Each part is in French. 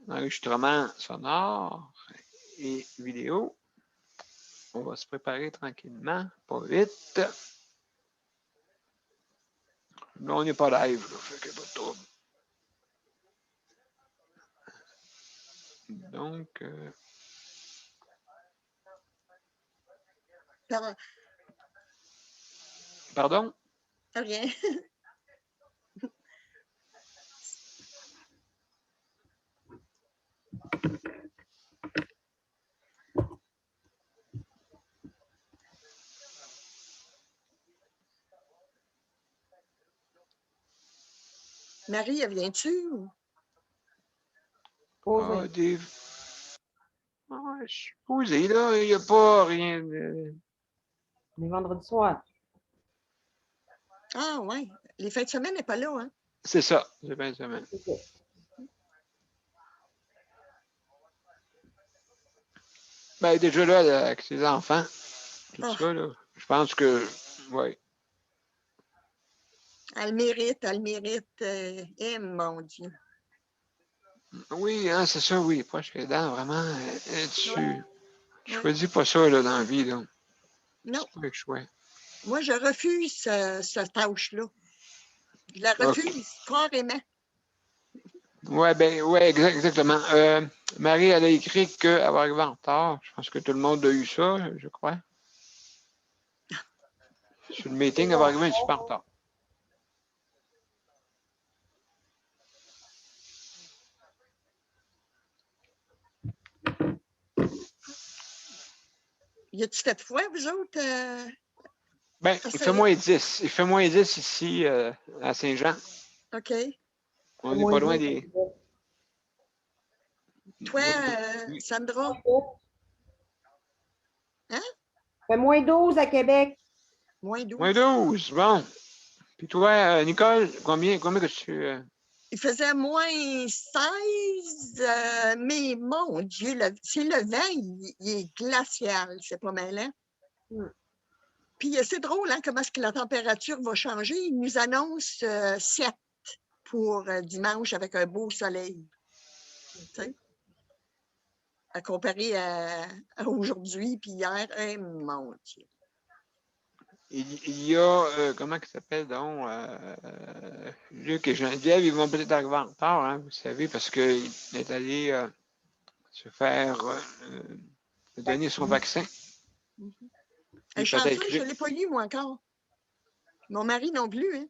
enregistrement sonore et vidéo. On va se préparer tranquillement, pas vite. Là, on n'est pas live, là, fait qu'il n'y a pas de trouble. Donc, pardon? Rien. Marie, elle vient-tu? Ah, des... Ah, je suis posé, là. Il n'y a pas rien de... Les vendredis soirs. Ah, oui. Les fins de semaine n'est pas là, hein? C'est ça, c'est fin de semaine. Okay. Ben, déjà là, avec ses enfants, tout Ah. ça, là, je pense que, oui. Elle mérite, elle mérite. Eh, mon Dieu. Oui, hein, c'est ça, oui. Proche aidant, vraiment, tu choisis Ouais. pas ça, là, dans la vie, là. Non. C'est pas avec choix. Moi, je refuse cette tâche-là. Je la refuse carrément. Oui, ben, ouais, exactement. Marie, elle a écrit qu'elle va arriver en retard. Je pense que tout le monde a eu ça, je crois. Sur le meeting, elle va arriver un petit peu en retard. Y a-tu fait froid, vous autres? Ben, il fait moins 10. Il fait moins 10 ici, à Saint-Jean. OK. On n'est pas loin des... Toi, Oui. Sandra? Hein? Fait moins 12 à Québec. Moins 12. Moins 12, bon. Puis toi, Nicole, combien que tu... Il faisait moins 16, mais mon Dieu, c'est le vent, il est glacial, c'est pas mal, hein? Puis c'est drôle, hein, comment est-ce que la température va changer. Il nous annonce 7 pour dimanche avec un beau soleil. Tu sais? À comparer à aujourd'hui puis hier, hey, mon Dieu. Il y a, comment il s'appelle donc, Luc et Geneviève, ils vont peut-être arriver en retard, hein, vous savez, parce qu'il est allé se faire donner son vaccin. Un chanceux, je ne l'ai pas lu, moi, encore. Mon mari non plus, hein?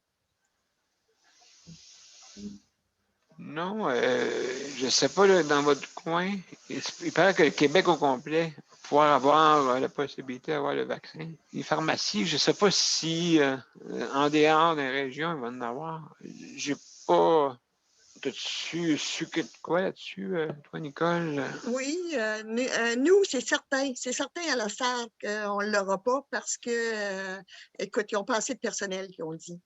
Non, je ne sais pas, là, dans votre coin, il paraît que le Québec au complet va pouvoir avoir la possibilité d'avoir le vaccin. Les pharmacies, je ne sais pas si en dehors des régions, ils vont en avoir. J'ai pas... T'as-tu su quoi là-dessus, toi, Nicole? Oui, nous, c'est certain. C'est certain à la SAC qu'on ne l'aura pas parce que, écoute, ils ont pas assez de personnel, ils ont dit.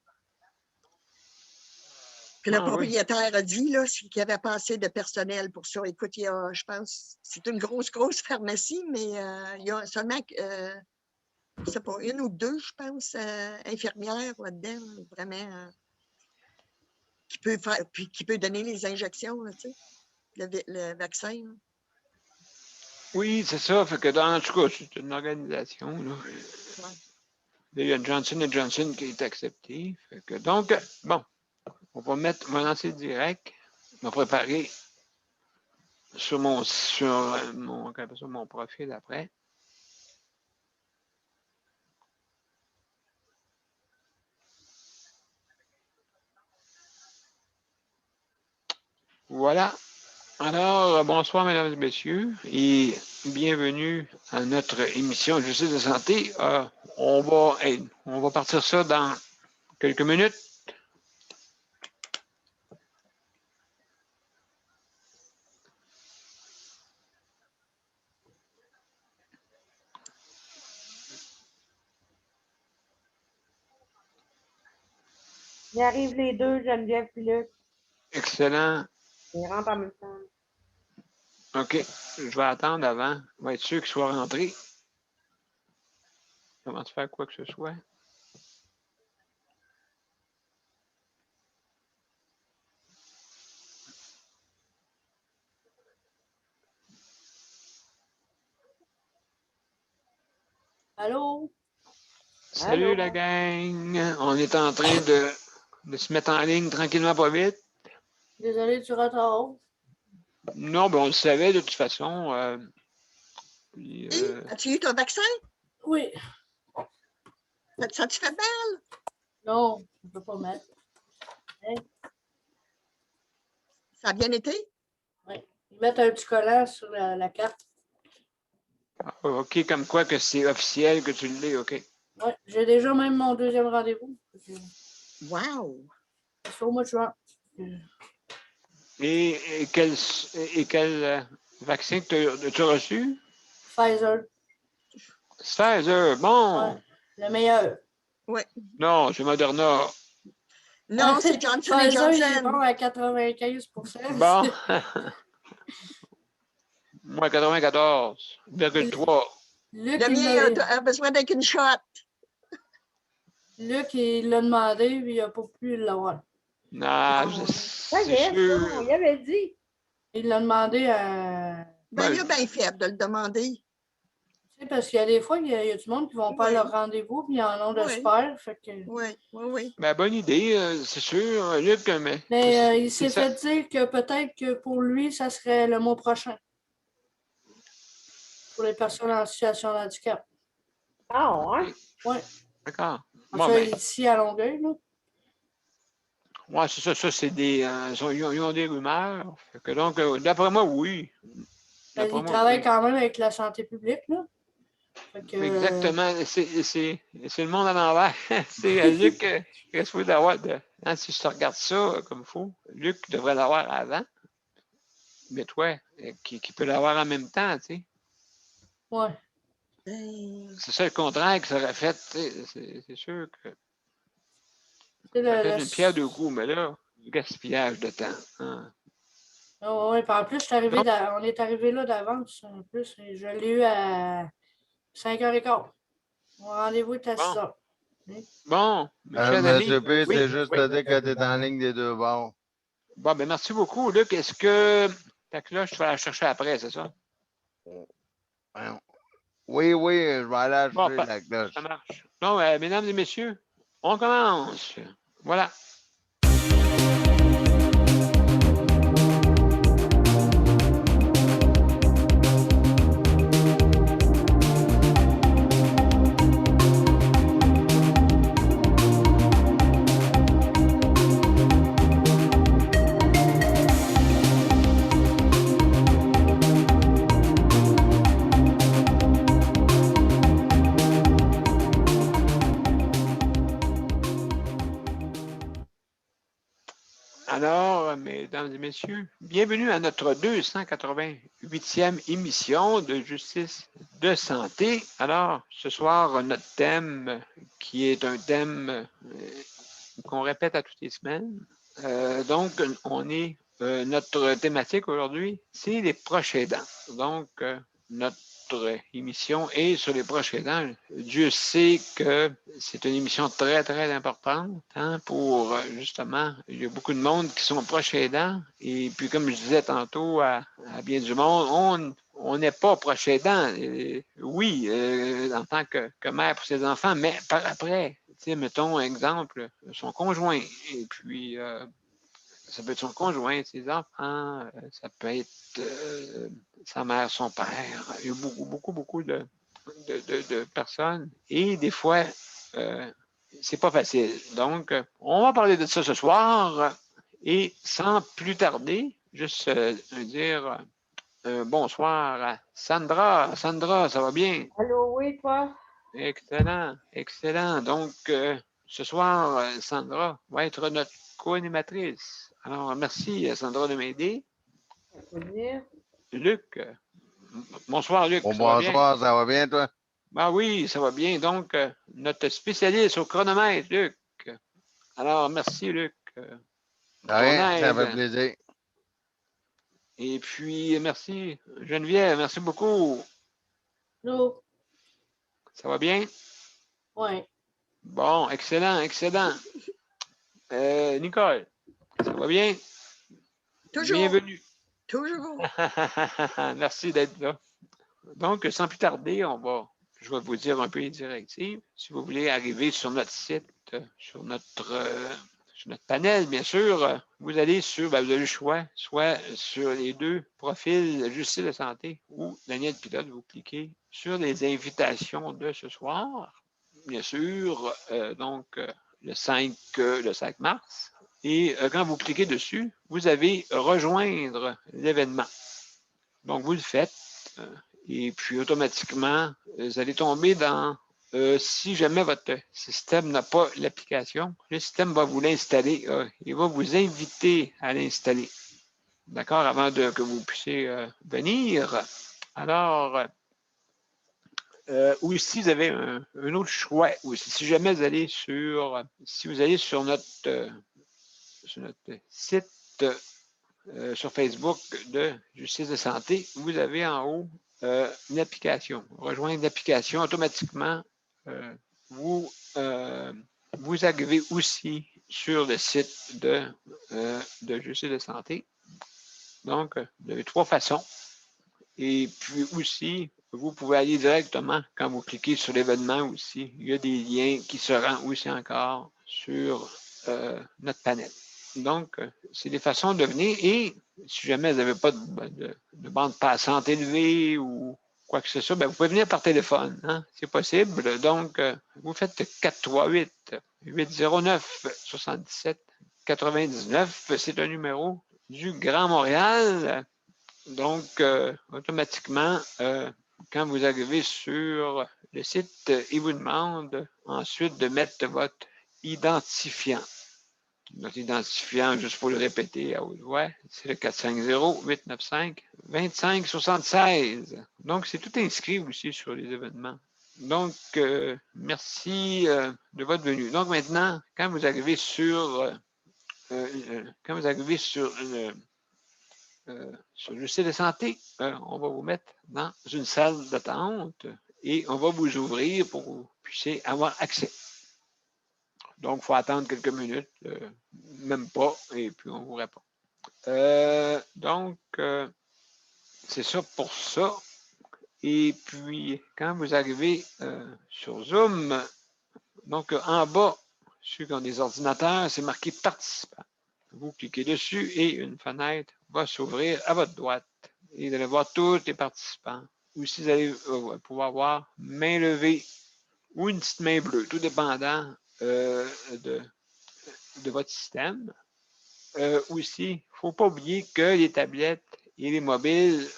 Que le propriétaire a dit qu'il n'y avait pas assez de personnel pour ça. Écoute, il y a, je pense, c'est une grosse pharmacie, mais il y a seulement, je ne sais pas, une ou deux, je pense, infirmières là-dedans, vraiment, qui peut donner les injections, là, tu sais, le vaccin. Là. Oui, c'est ça. Fait que en tout cas, c'est une organisation. Là. Ouais. Il y a Johnson & Johnson qui est accepté. Fait que, donc, bon, on va lancer direct. On va préparer sur mon profil après. Voilà. Alors, bonsoir, mesdames et messieurs, et bienvenue à notre émission Justice de santé. On va partir ça dans quelques minutes. Ils arrivent les deux, Geneviève et Luc. Excellent. Ils rentrent en même temps. OK. Je vais attendre avant. On va être sûr qu'ils soient rentrés. Avant de faire quoi que ce soit. Allô? Salut Allô? la gang! On est en train de se mettre en ligne tranquillement, pas vite. Désolé du retard. Non, ben on le savait de toute façon. Puis, As-tu eu ton vaccin? Oui. Ça te fait mal? Non, je ne peux pas mettre. Ça a bien été? Oui. Ils mettent un petit collant sur la carte. OK, comme quoi que c'est officiel que tu l'es, OK. Oui, j'ai déjà même mon deuxième rendez-vous. Wow! C'est au mois de juin. Et quel vaccin que tu as reçu? Pfizer. Pfizer, bon! Ouais, le meilleur. Oui. Non, c'est Moderna. Non, c'est Johnson Pfizer, il est Johnson. bon à 95%. Bon. Moi, 94,3. Luc, Le il mien a besoin d'être une shot. Luc, il l'a demandé, puis il n'a pas pu l'avoir. Non, Ça y c'est est, sûr. on y avait dit. Il l'a demandé à... Ben, il a bien fait de le demander. Tu sais, parce qu'il y a des fois, il y a du monde qui vont faire leur rendez-vous, puis ils en ont de super. Fait que... Oui. Ben, bonne idée, c'est sûr, Luc, mais il s'est fait dire que peut-être que pour lui, ça serait le mois prochain. Pour les personnes en situation de handicap. Ah, ouais? Oui. D'accord. Bon, ça, ici à Longueuil, là. Oui, c'est ça. Ça, c'est des. Ils ont des rumeurs. Fait que donc, d'après moi, oui. Il travaille quand même avec la santé publique, là. Fait que, exactement. C'est le monde à l'envers. C'est Luc qui est supposé d'avoir. Si je te regarde ça comme il faut, Luc devrait l'avoir avant. Mais toi, qui peut l'avoir en même temps, tu sais. Oui. C'est ça le contraire que ça aurait fait. C'est sûr que. Ça fait une pierre deux coups, mais là, du gaspillage de temps. Hein. Oh, oui, puis en plus, on est arrivé là d'avance. En plus, je l'ai eu à 5h15. Mon rendez-vous est à 6h. Bon, Monsieur P, c'est juste à dire que tu es en ligne des deux bords. Bon, ben merci beaucoup, Luc. Est-ce que ta cloche, tu vas la chercher après, c'est ça? Oui, je vais aller acheter la cloche. Ça marche. Bon, mesdames et messieurs, on commence. Voilà. Alors, mesdames et messieurs, bienvenue à notre 288e émission de Justice de santé. Alors, ce soir, notre thème, qui est un thème qu'on répète à toutes les semaines. Donc, notre thématique aujourd'hui, c'est les proches aidants. Donc, notre émission est sur les proches aidants. Dieu sait que c'est une émission très, très importante pour, justement, il y a beaucoup de monde qui sont proches aidants. Et puis, comme je disais tantôt à bien du monde, on n'est pas proche aidant. Oui, en tant que mère pour ses enfants, mais par après, mettons, exemple, son conjoint. Et puis, ça peut être son conjoint, ses enfants, ça peut être sa mère, son père. Il y a beaucoup de personnes. Et des fois, c'est pas facile. Donc, on va parler de ça ce soir. Et sans plus tarder, juste dire bonsoir à Sandra. Sandra, ça va bien? Allô, oui, toi? Excellent, excellent. Donc, ce soir, Sandra va être notre co-animatrice. Alors, merci, Sandra, de m'aider. Luc, bonsoir, Luc. Bonsoir, ça va bien, toi? Ben oui, ça va bien. Donc, notre spécialiste au chronomètre, Luc. Alors, merci, Luc. Rien, ça fait plaisir. Et puis, merci, Geneviève. Merci beaucoup. Allô? Ça va bien? Oui. Bon, excellent, excellent. Nicole, ça va bien? Toujours. Bienvenue. Toujours. Merci d'être là. Donc, sans plus tarder, on va je vais vous dire un peu les directives. Si vous voulez arriver sur notre site, sur notre panel, bien sûr, vous allez sur, vous avez le choix, soit sur les deux profils Justice de santé ou Daniel Pilote, vous cliquez sur les invitations de ce soir, bien sûr, donc le 5 mars. Et quand vous cliquez dessus, vous avez rejoindre l'événement. Donc, vous le faites. Et puis, automatiquement, vous allez tomber dans, si jamais votre système n'a pas l'application, le système va vous l'installer. Il va vous inviter à l'installer. D'accord? Avant que vous puissiez venir. Alors, aussi, vous avez un autre choix aussi. Si jamais vous allez sur notre site sur Facebook de Justice de santé, vous avez en haut une application. Rejoindre l'application, automatiquement, vous arrivez aussi sur le site de Justice de santé. Donc, vous avez 3 façons. Et puis aussi, vous pouvez aller directement, quand vous cliquez sur l'événement aussi, il y a des liens qui se rendent aussi encore sur notre panel. Donc, c'est des façons de venir. Et si jamais vous n'avez pas de bande passante élevée ou quoi que ce soit, vous pouvez venir par téléphone. Hein? C'est possible. Donc, vous faites 438-809-77-99. C'est un numéro du Grand Montréal. Donc, automatiquement, quand vous arrivez sur le site, il vous demande ensuite de mettre votre identifiant. Notre identifiant, juste pour le répéter à haute voix, c'est le 450-895-2576. Donc, c'est tout inscrit aussi sur les événements. Donc, merci de votre venue. Donc, maintenant, quand vous arrivez sur le site de santé, on va vous mettre dans une salle d'attente et on va vous ouvrir pour que vous puissiez avoir accès. Donc, il faut attendre quelques minutes, même pas, et puis on vous répond. Donc, c'est ça pour ça. Et puis, quand vous arrivez sur Zoom, donc en bas, ceux qui ont des ordinateurs, c'est marqué participant. Vous cliquez dessus et une fenêtre va s'ouvrir à votre droite. Et vous allez voir tous les participants. Ou si vous allez pouvoir voir main levée ou une petite main bleue, tout dépendant de votre système. Aussi, il ne faut pas oublier que les tablettes et les mobiles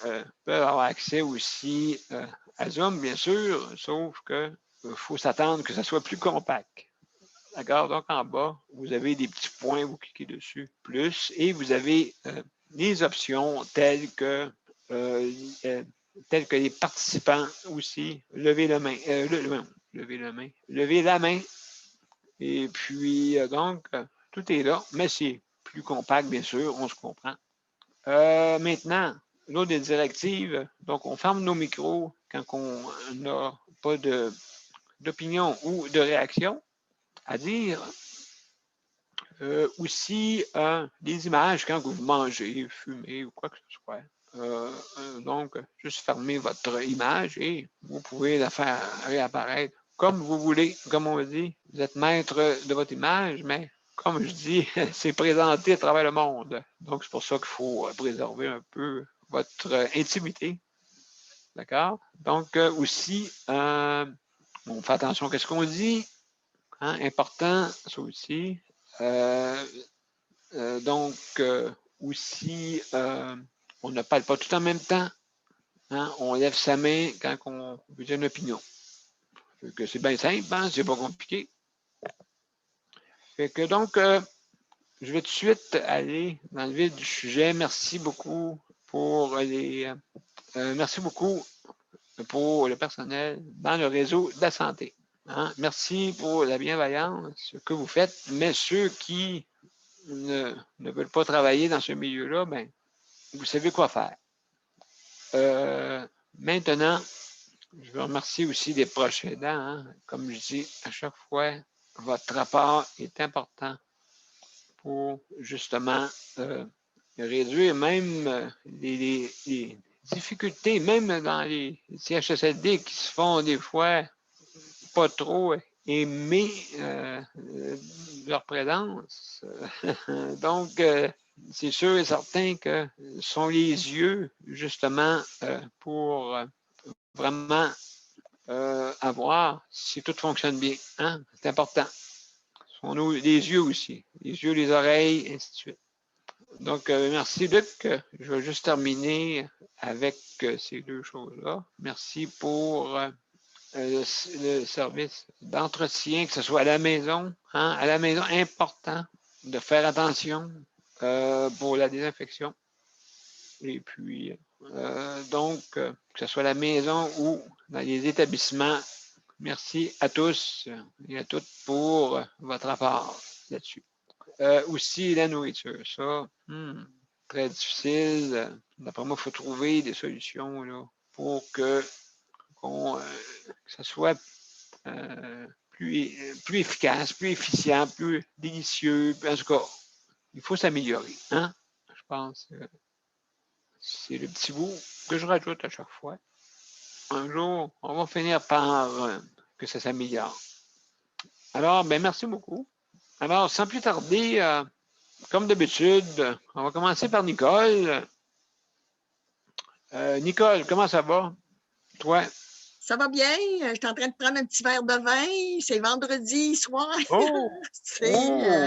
peuvent avoir accès aussi à Zoom, bien sûr, sauf qu'il faut s'attendre que ça soit plus compact. D'accord? Donc, en bas, vous avez des petits points, vous cliquez dessus, plus, et vous avez des options telles que les participants aussi, lever la main, et puis, donc, tout est là, mais c'est plus compact, bien sûr, on se comprend. Maintenant, l'autre des directives, donc on ferme nos micros quand on n'a pas d'opinion ou de réaction à dire. Aussi, des images quand vous mangez, fumez ou quoi que ce soit. Donc, juste fermez votre image et vous pouvez la faire réapparaître comme vous voulez. Comme on dit, vous êtes maître de votre image, mais comme je dis, c'est présenté à travers le monde. Donc, c'est pour ça qu'il faut préserver un peu votre intimité. D'accord? Donc, aussi, on fait attention à ce qu'on dit. Hein, important, ça aussi. Donc, aussi, on ne parle pas tout en même temps. Hein, on lève sa main quand on veut dire une opinion. Fait que c'est bien simple, hein, c'est pas compliqué. Fait que donc, je vais tout de suite aller dans le vif du sujet. Merci beaucoup pour merci beaucoup pour le personnel dans le réseau de la santé. Hein. Merci pour la bienveillance que vous faites, mais ceux qui ne veulent pas travailler dans ce milieu-là, ben, vous savez quoi faire. Maintenant, je veux remercier aussi les proches aidants. Hein. Comme je dis à chaque fois, votre rapport est important pour justement réduire même difficultés, même dans les CHSLD qui se font des fois pas trop aimer leur présence. Donc, c'est sûr et certain que ce sont les yeux, justement, pour vraiment avoir si tout fonctionne bien. Hein? C'est important. Ce sont les yeux aussi. Les yeux, les oreilles, ainsi de suite. Donc, merci Luc. Je vais juste terminer avec ces deux choses-là. Merci pour le service d'entretien, que ce soit à la maison. Hein? À la maison, important de faire attention pour la désinfection. Et puis, donc, que ce soit à la maison ou dans les établissements, merci à tous et à toutes pour votre apport là-dessus. Aussi, la nourriture, ça, très difficile. D'après moi, il faut trouver des solutions là, pour que ça soit plus efficace, plus efficient, plus délicieux. En tout cas, il faut s'améliorer. Hein? Je pense que c'est le petit bout que je rajoute à chaque fois. Un jour, on va finir par que ça s'améliore. Alors, ben merci beaucoup. Alors, sans plus tarder, comme d'habitude, on va commencer par Nicole. Nicole, comment ça va? Toi? Ça va bien. Je suis en train de prendre un petit verre de vin. C'est vendredi soir. Oh!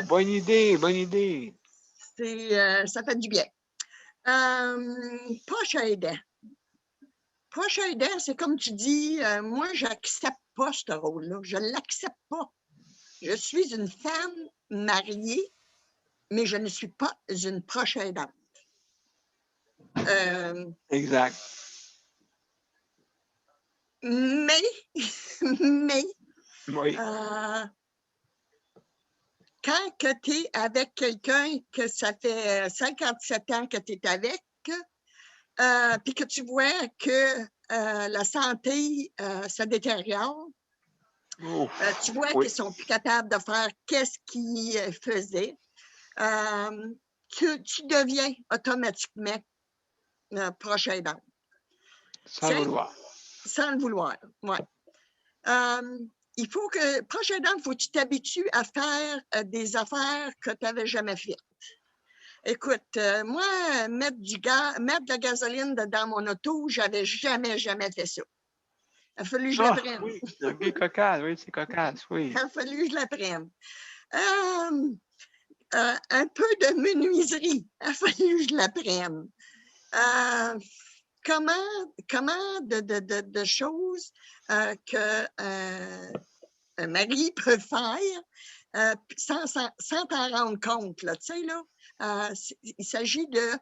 Bonne idée, bonne idée. Ça fait du bien. Proche aidant. Proche aidant, c'est comme tu dis, moi, je n'accepte pas ce rôle-là. Je ne l'accepte pas. Je suis une femme mariée, mais je ne suis pas une proche aidante. Exact. Mais, oui. Quand tu es avec quelqu'un que ça fait 57 ans que tu es avec, puis que tu vois que la santé se détériore, tu vois qu'ils ne sont plus capables de faire qu'est-ce qu'ils faisaient, tu deviens automatiquement proche aidant. Sans le vouloir. Sans le vouloir, oui. Il faut que, proche aidant, il faut que tu t'habitues à faire des affaires que tu n'avais jamais faites. Écoute, moi, mettre de la gasoline dans mon auto, je n'avais jamais fait ça. Il a fallu que je l'apprenne. Oui, okay, cocasse, oui, c'est cocasse, oui. Il a fallu que je l'apprenne. Un peu de menuiserie, il a fallu que je l'apprenne. Comment de choses que un mari peut faire sans t'en rendre compte, là, tu sais, là, il s'agit de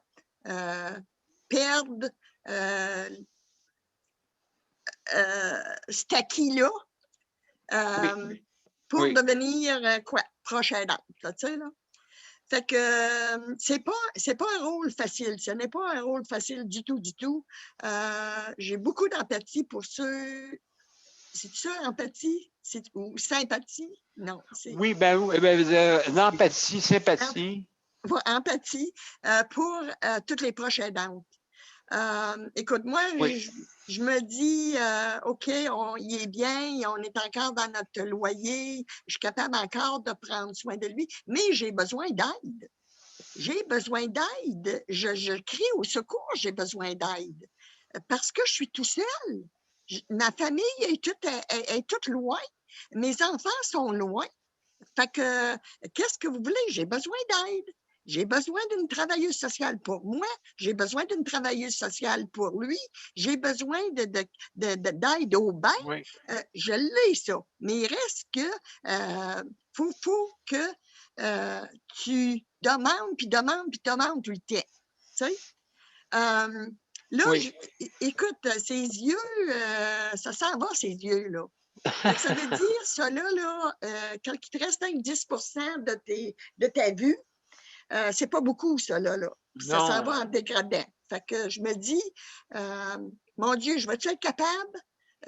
perdre cet acquis-là pour devenir quoi? Proche aidante, là, tu sais, là. Fait que c'est pas un rôle facile. Ce n'est pas un rôle facile du tout, du tout. J'ai beaucoup d'empathie pour ceux. C'est ça, empathie? Ou sympathie? Non. Oui, l'empathie, sympathie. Empathie pour toutes les proches aidantes. Écoute, moi, je me dis, OK, il est bien, on est encore dans notre loyer, je suis capable encore de prendre soin de lui, mais j'ai besoin d'aide. J'ai besoin d'aide. Je crie au secours, j'ai besoin d'aide. Parce que je suis tout seul. Ma famille est toute loin. Mes enfants sont loin. Fait que, qu'est-ce que vous voulez? J'ai besoin d'aide. J'ai besoin d'une travailleuse sociale pour moi. J'ai besoin d'une travailleuse sociale pour lui. J'ai besoin d'aide au bain. Oui. Je l'ai, ça. Mais il reste que faut que tu demandes, puis demandes tout le temps. Tu sais? Là, écoute, ses yeux, ça s'en va, ses yeux, là. Ça veut dire, ça là, quand il te reste 10 de ta vue, c'est pas beaucoup, ça là. Ça s'en va en dégradant. Fait que je me dis, mon Dieu, je vais-tu être capable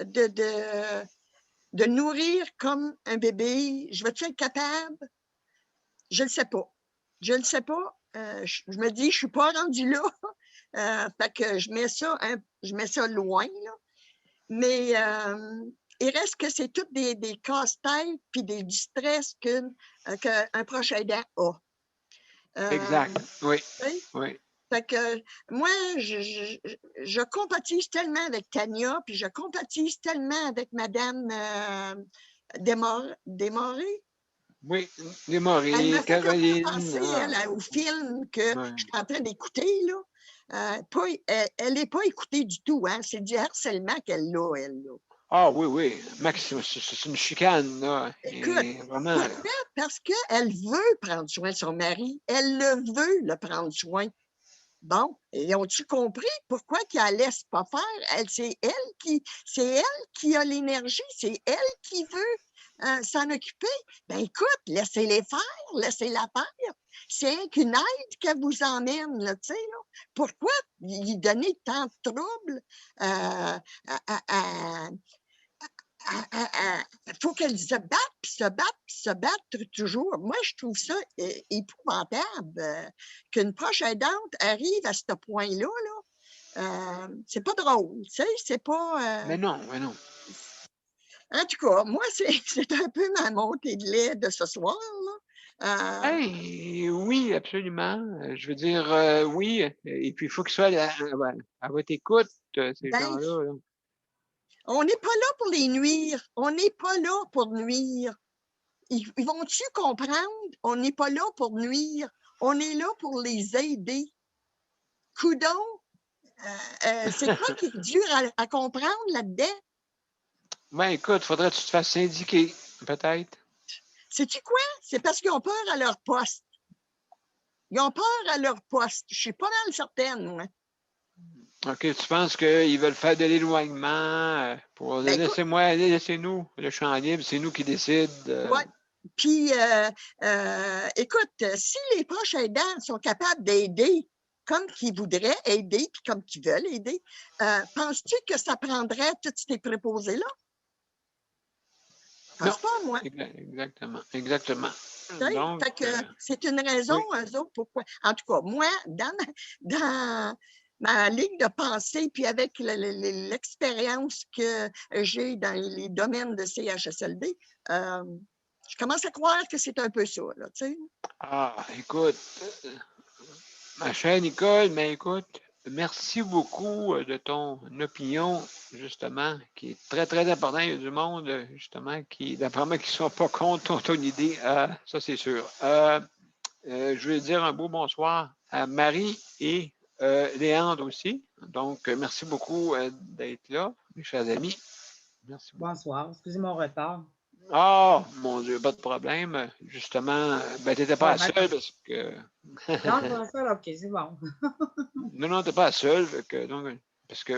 de nourrir comme un bébé? Je vais-tu être capable? Je ne le sais pas. Je ne sais pas. Je me dis, je ne suis pas rendue là. Fait que je mets ça loin, là. Mais il reste que c'est tous des casse-têtes puis du stress qu'un proche aidant a. Exact. Oui. Tu sais? Oui. Fait que moi, je compatise tellement avec Tania, puis je compatise tellement avec Madame Desmarais. Oui. Elle Desmarais, m'a fait un peu Caroline. penser au film que Ouais. je suis en train d'écouter, là. Elle n'est pas écoutée du tout, hein? C'est du harcèlement qu'elle a, elle, là. Ah oui, oui. Maxime, c'est une chicane, là. Écoute, Et vraiment. pourquoi? Parce qu'elle veut prendre soin de son mari. Elle le veut, le prendre soin. Bon, et ont-tu compris pourquoi qu'elle ne laisse pas faire? C'est elle qui a l'énergie, c'est elle qui veut s'en occuper. Ben écoute, laissez-les faire, laissez-la faire. C'est qu'une aide qu'elle vous emmène, là, tu sais, là. Pourquoi lui donner tant de troubles il faut qu'elle se batte, puis se batte, puis se battre toujours. Moi, je trouve ça épouvantable qu'une proche aidante arrive à ce point-là. Là. C'est pas drôle, tu sais, c'est pas... Mais non, mais non. En tout cas, moi, c'est un peu ma montée de lait de ce soir, là. Hey, oui, absolument. Je veux dire, oui. Et puis, il faut qu'ils soient à votre écoute, ces Ben, gens-là. Là. on n'est pas là pour les nuire. On n'est pas là pour nuire. Ils vont-tu comprendre? On n'est pas là pour nuire. On est là pour les aider. Coudon, c'est quoi qui est dur à comprendre là-dedans? Ben, écoute, faudrait que tu te fasses syndiquer, peut-être. Sais-tu quoi? C'est parce qu'ils ont peur à leur poste. Ils ont peur à leur poste. Je suis pas mal certaine, moi. OK, tu penses qu'ils veulent faire de l'éloignement pour Ben, écoute, laissez-nous le champ libre, c'est nous qui décident. ouais. Puis, écoute, si les proches aidants sont capables d'aider comme qu'ils voudraient aider, puis comme qu'ils veulent aider, penses-tu que ça prendrait tous ces préposés-là? Non, Pense pas, moi. exactement, exactement. Fait Donc, que c'est une raison, oui. eux autres, pourquoi. En tout cas, moi, dans ma ligne de pensée, puis avec l'expérience que j'ai dans les domaines de CHSLD, je commence à croire que c'est un peu ça, là, tu sais. Ah, écoute, ma chère Nicole, mais écoute, merci beaucoup de ton opinion, justement, qui est très, très importante. Il y a du monde, justement, d'après moi, qui ne sont pas contre ton idée. Ça, c'est sûr. Je veux dire un beau bonsoir à Marie et Léandre aussi. Donc, merci beaucoup d'être là, mes chers amis. Merci beaucoup. Bonsoir, excusez mon retard. Ah, mon Dieu, pas de problème. Justement, ben, tu n'étais pas la seule parce que. Non, je vois ça, ok, c'est bon. Non, tu n'es pas la seule. Parce que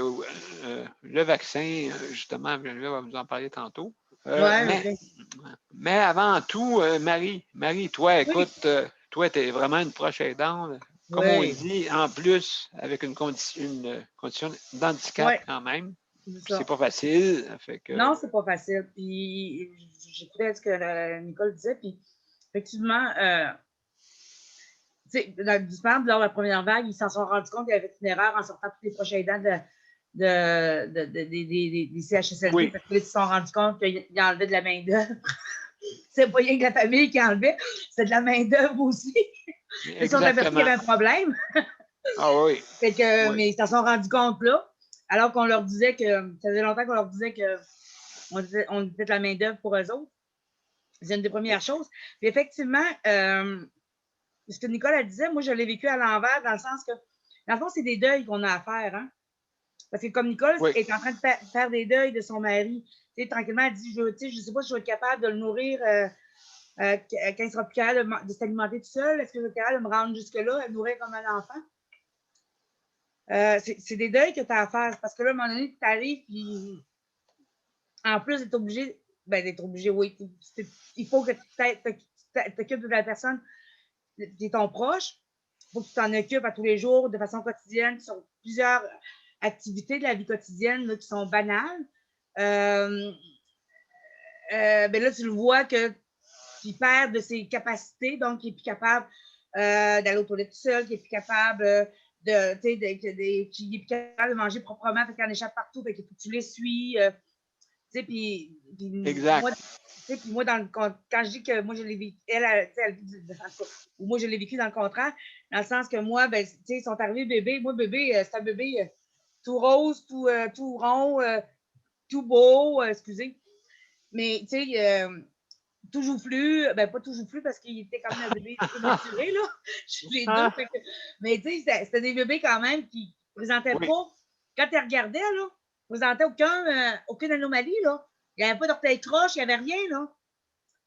le vaccin, justement, je vais vous en parler tantôt. Mais avant tout, Marie, toi, écoute, toi, tu es vraiment une proche aidante. Comme on dit, en plus, avec une condition d'handicap quand même. C'est pas facile. Fait que... Non, c'est pas facile. Puis j'écoutais ce que Nicole disait, puis effectivement, lors de la première vague, ils s'en sont rendus compte qu'il y avait une erreur en sortant tous les proches aidants des CHSLD, Oui. parce qu'ils se sont rendus compte qu'ils enlevaient de la main-d'œuvre. C'est pas rien que la famille qui enlevait, c'est de la main-d'œuvre aussi. Ils se sont aperçus qu'il y avait un problème. Ah oui. Fait que, mais ils s'en sont rendus compte là, alors qu'on leur disait que, ça faisait longtemps qu'on leur disait qu'on était de la main-d'œuvre pour eux autres. C'est une des premières choses. Puis effectivement, ce que Nicole disait, moi, je l'ai vécu à l'envers, dans le sens que, dans le fond, c'est des deuils qu'on a à faire. Hein? Parce que comme Nicole est en train de faire des deuils de son mari, tranquillement, elle dit, je ne sais pas si je vais être capable de le nourrir quand il sera plus capable de s'alimenter tout seul. Est-ce que je vais être capable de me rendre jusque-là, le nourrir comme un enfant? C'est des deuils que tu as à faire. Parce que là, à un moment donné, tu arrives, puis en plus d'être obligé, oui. Il faut que tu t'occupes de la personne qui est ton proche. Il faut que tu t'en occupes à tous les jours, de façon quotidienne, sur plusieurs activités de la vie quotidienne là, qui sont banales. Ben là, tu le vois qu'il perd de ses capacités, donc il n'est plus capable d'aller aux toilettes tout seul, qu'il n'est plus capable qu'il est plus capable de manger proprement, fait qu'il en échappe partout, fait qu'il faut que tu l'essuies. Puis Exact. moi, quand je dis que moi, je l'ai vécu, elle ou moi, je l'ai vécu dans le contraire, dans le sens que moi, ben, ils sont arrivés bébé. Moi, bébé, c'est un bébé tout rose, tout rond, tout beau, excusez. Mais, tu sais, tout joufflu, ben pas tout joufflu parce qu'il était quand même un bébé prématuré, là, chez les deux. Mais, tu sais, c'était des bébés quand même qui ne présentaient pas, quand tu regardais, là, ne présentaient aucune anomalie, là. Il n'y avait pas d'orteil croche, il n'y avait rien, là.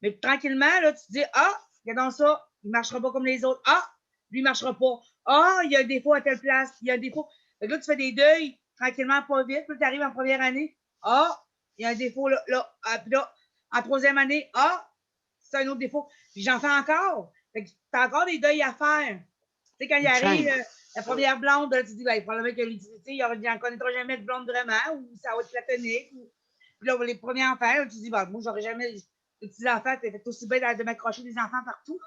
Mais tranquillement, là, tu te dis, ah, regardons ça, il ne marchera pas comme les autres. Ah, lui, il ne marchera pas. Ah, il y a un défaut à telle place, il y a un défaut. Fait que là, tu fais des deuils tranquillement, pas vite. Puis tu arrives en première année. Ah, il y a un défaut là. Puis là, en troisième année, ah, c'est un autre défaut. Puis j'en fais encore. Fait que tu as encore des deuils à faire. Tu sais, quand il arrive la première blonde, là, tu te dis, ben, probablement qu'il n'en connaîtra jamais de blonde vraiment, ou ça va être platonique. Puis là, les premiers enfants, là, tu te dis, ben, moi, j'aurais jamais. Les petits enfants, t'es aussi bien de m'accrocher des enfants partout,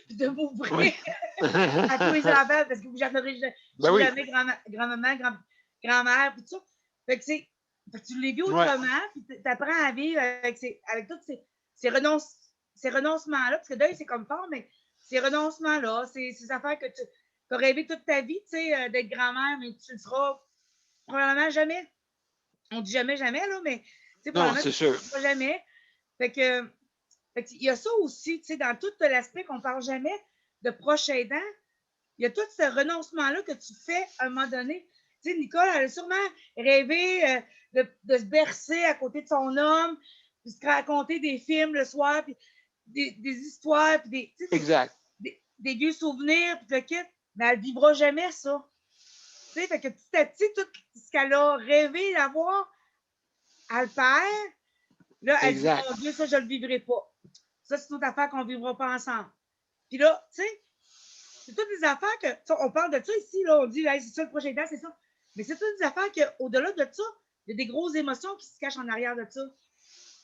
puis de m'ouvrir à tous les enfants, parce que vous n'appellerez jamais grand-maman, grand-mère, puis tout ça. Fait que tu l'as vu autrement, puis tu apprends à vivre avec tous ces renoncements-là, parce que deuil, c'est comme fort, mais ces renoncements-là, ces affaires que tu as rêvé toute ta vie, tu sais, d'être grand-mère, mais tu ne seras probablement jamais. On dit jamais, jamais, là, mais tu sais, probablement c'est sûr. Tu ne seras jamais. Fait que il y a ça aussi, tu sais, dans tout l'aspect qu'on ne parle jamais de proche aidant, il y a tout ce renoncement-là que tu fais à un moment donné. Tu sais, Nicole, elle a sûrement rêvé de se bercer à côté de son homme, puis se raconter des films le soir, puis des histoires, puis des vieux souvenirs, puis le kit, mais elle ne vivra jamais ça. Tu sais, fait que petit à petit, tout ce qu'elle a rêvé d'avoir, elle le perd. Là, elle dit, mon Dieu, ça, je ne le vivrai pas. Ça, c'est une autre affaire qu'on ne vivra pas ensemble. Puis là, tu sais, c'est toutes des affaires que, on parle de ça ici, là, on dit, là, c'est ça le prochain temps, c'est ça. Mais c'est toutes des affaires qu'au-delà de ça, il y a des grosses émotions qui se cachent en arrière de ça.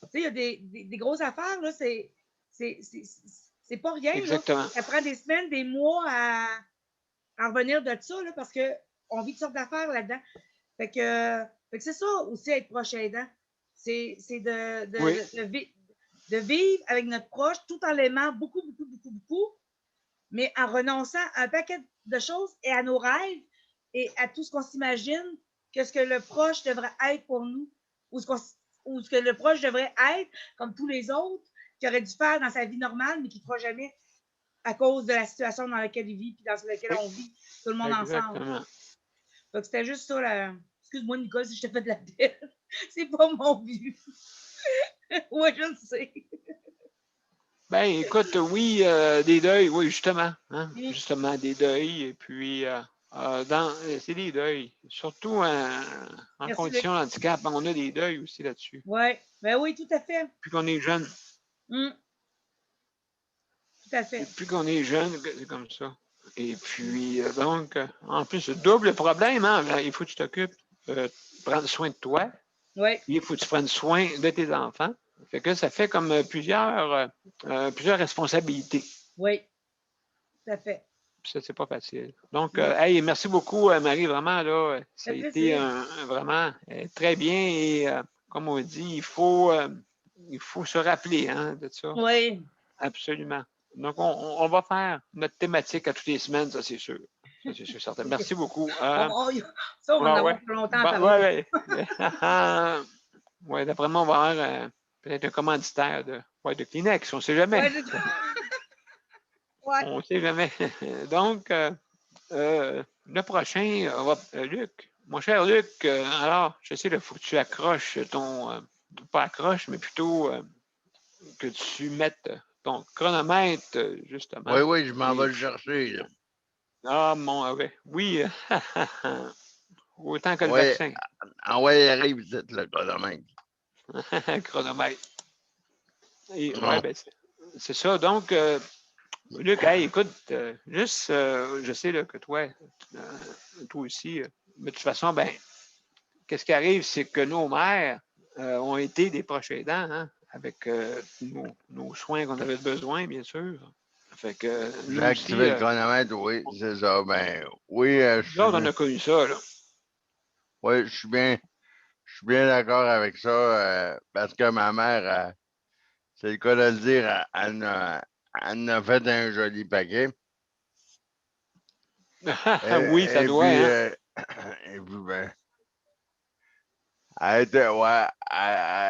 Tu sais, il y a des grosses affaires, là, c'est pas rien. Exactement. Là. Ça prend des semaines, des mois à revenir de ça, là, parce qu'on vit toutes sortes d'affaires là-dedans. Fait que c'est ça aussi, être proche aidant. C'est de vivre avec notre proche tout en l'aimant beaucoup, beaucoup, beaucoup, beaucoup, mais en renonçant à un paquet de choses et à nos rêves et à tout ce qu'on s'imagine que ce que le proche devrait être pour nous ou ce que le proche devrait être comme tous les autres qu'il aurait dû faire dans sa vie normale, mais qu'il ne fera jamais à cause de la situation dans laquelle il vit et dans laquelle on vit tout le monde ensemble. Donc, c'était juste ça. Excuse-moi, Nicole, si je te fais de la tête. C'est pas mon but. Oui, je le sais. Ben, écoute, oui, des deuils, oui, justement. Hein, justement, des deuils. Et puis, c'est des deuils. Surtout en condition de handicap, on a des deuils aussi là-dessus. Oui, ben oui, tout à fait. Plus qu'on est jeune. Tout à fait. Plus qu'on est jeune, c'est comme ça. Et puis, donc, en plus, double problème, hein? Il faut que tu t'occupes, prendre soin de toi. Oui. Il faut que tu prennes soin de tes enfants. Fait que ça fait comme plusieurs responsabilités. Oui, tout à fait. Ça, c'est pas facile. Donc, hey, merci beaucoup, Marie, vraiment, là, ça a été vraiment très bien. Et comme on dit, il faut se rappeler de ça. Oui. Absolument. Donc, on va faire notre thématique à toutes les semaines, ça, c'est sûr. Ça, c'est sûr, certain. Merci beaucoup. Ça, on va en avoir plus longtemps à parler. Oui, d'après moi, on va avoir peut-être un commanditaire de Kleenex, on ne sait jamais. On ne sait jamais. Donc, le prochain, Luc, mon cher Luc, alors, je sais, il faut que tu accroches pas accroche, mais plutôt que tu mettes ton chronomètre, justement. Oui, je m'en vais le chercher. Là. Ah, oui, autant que le vaccin. Il arrive, le chronomètre. Chronomètre. C'est ça. Donc, Luc, hey, écoute, je sais là, que toi aussi, mais de toute façon, qu'est-ce qui arrive, c'est que nos mères ont été des proches aidants, hein, avec nos soins qu'on avait besoin, bien sûr. Fait que J'ai nous aussi, activé le chronomètre, oui, c'est ça. Ben, oui, nous autres, on a connu ça, là. oui, je suis bien d'accord avec ça, parce que ma mère, c'est le cas de le dire, elle en a fait un joli paquet. Oui, ça Et doit, puis, hein. et puis, ben, elle était, ouais,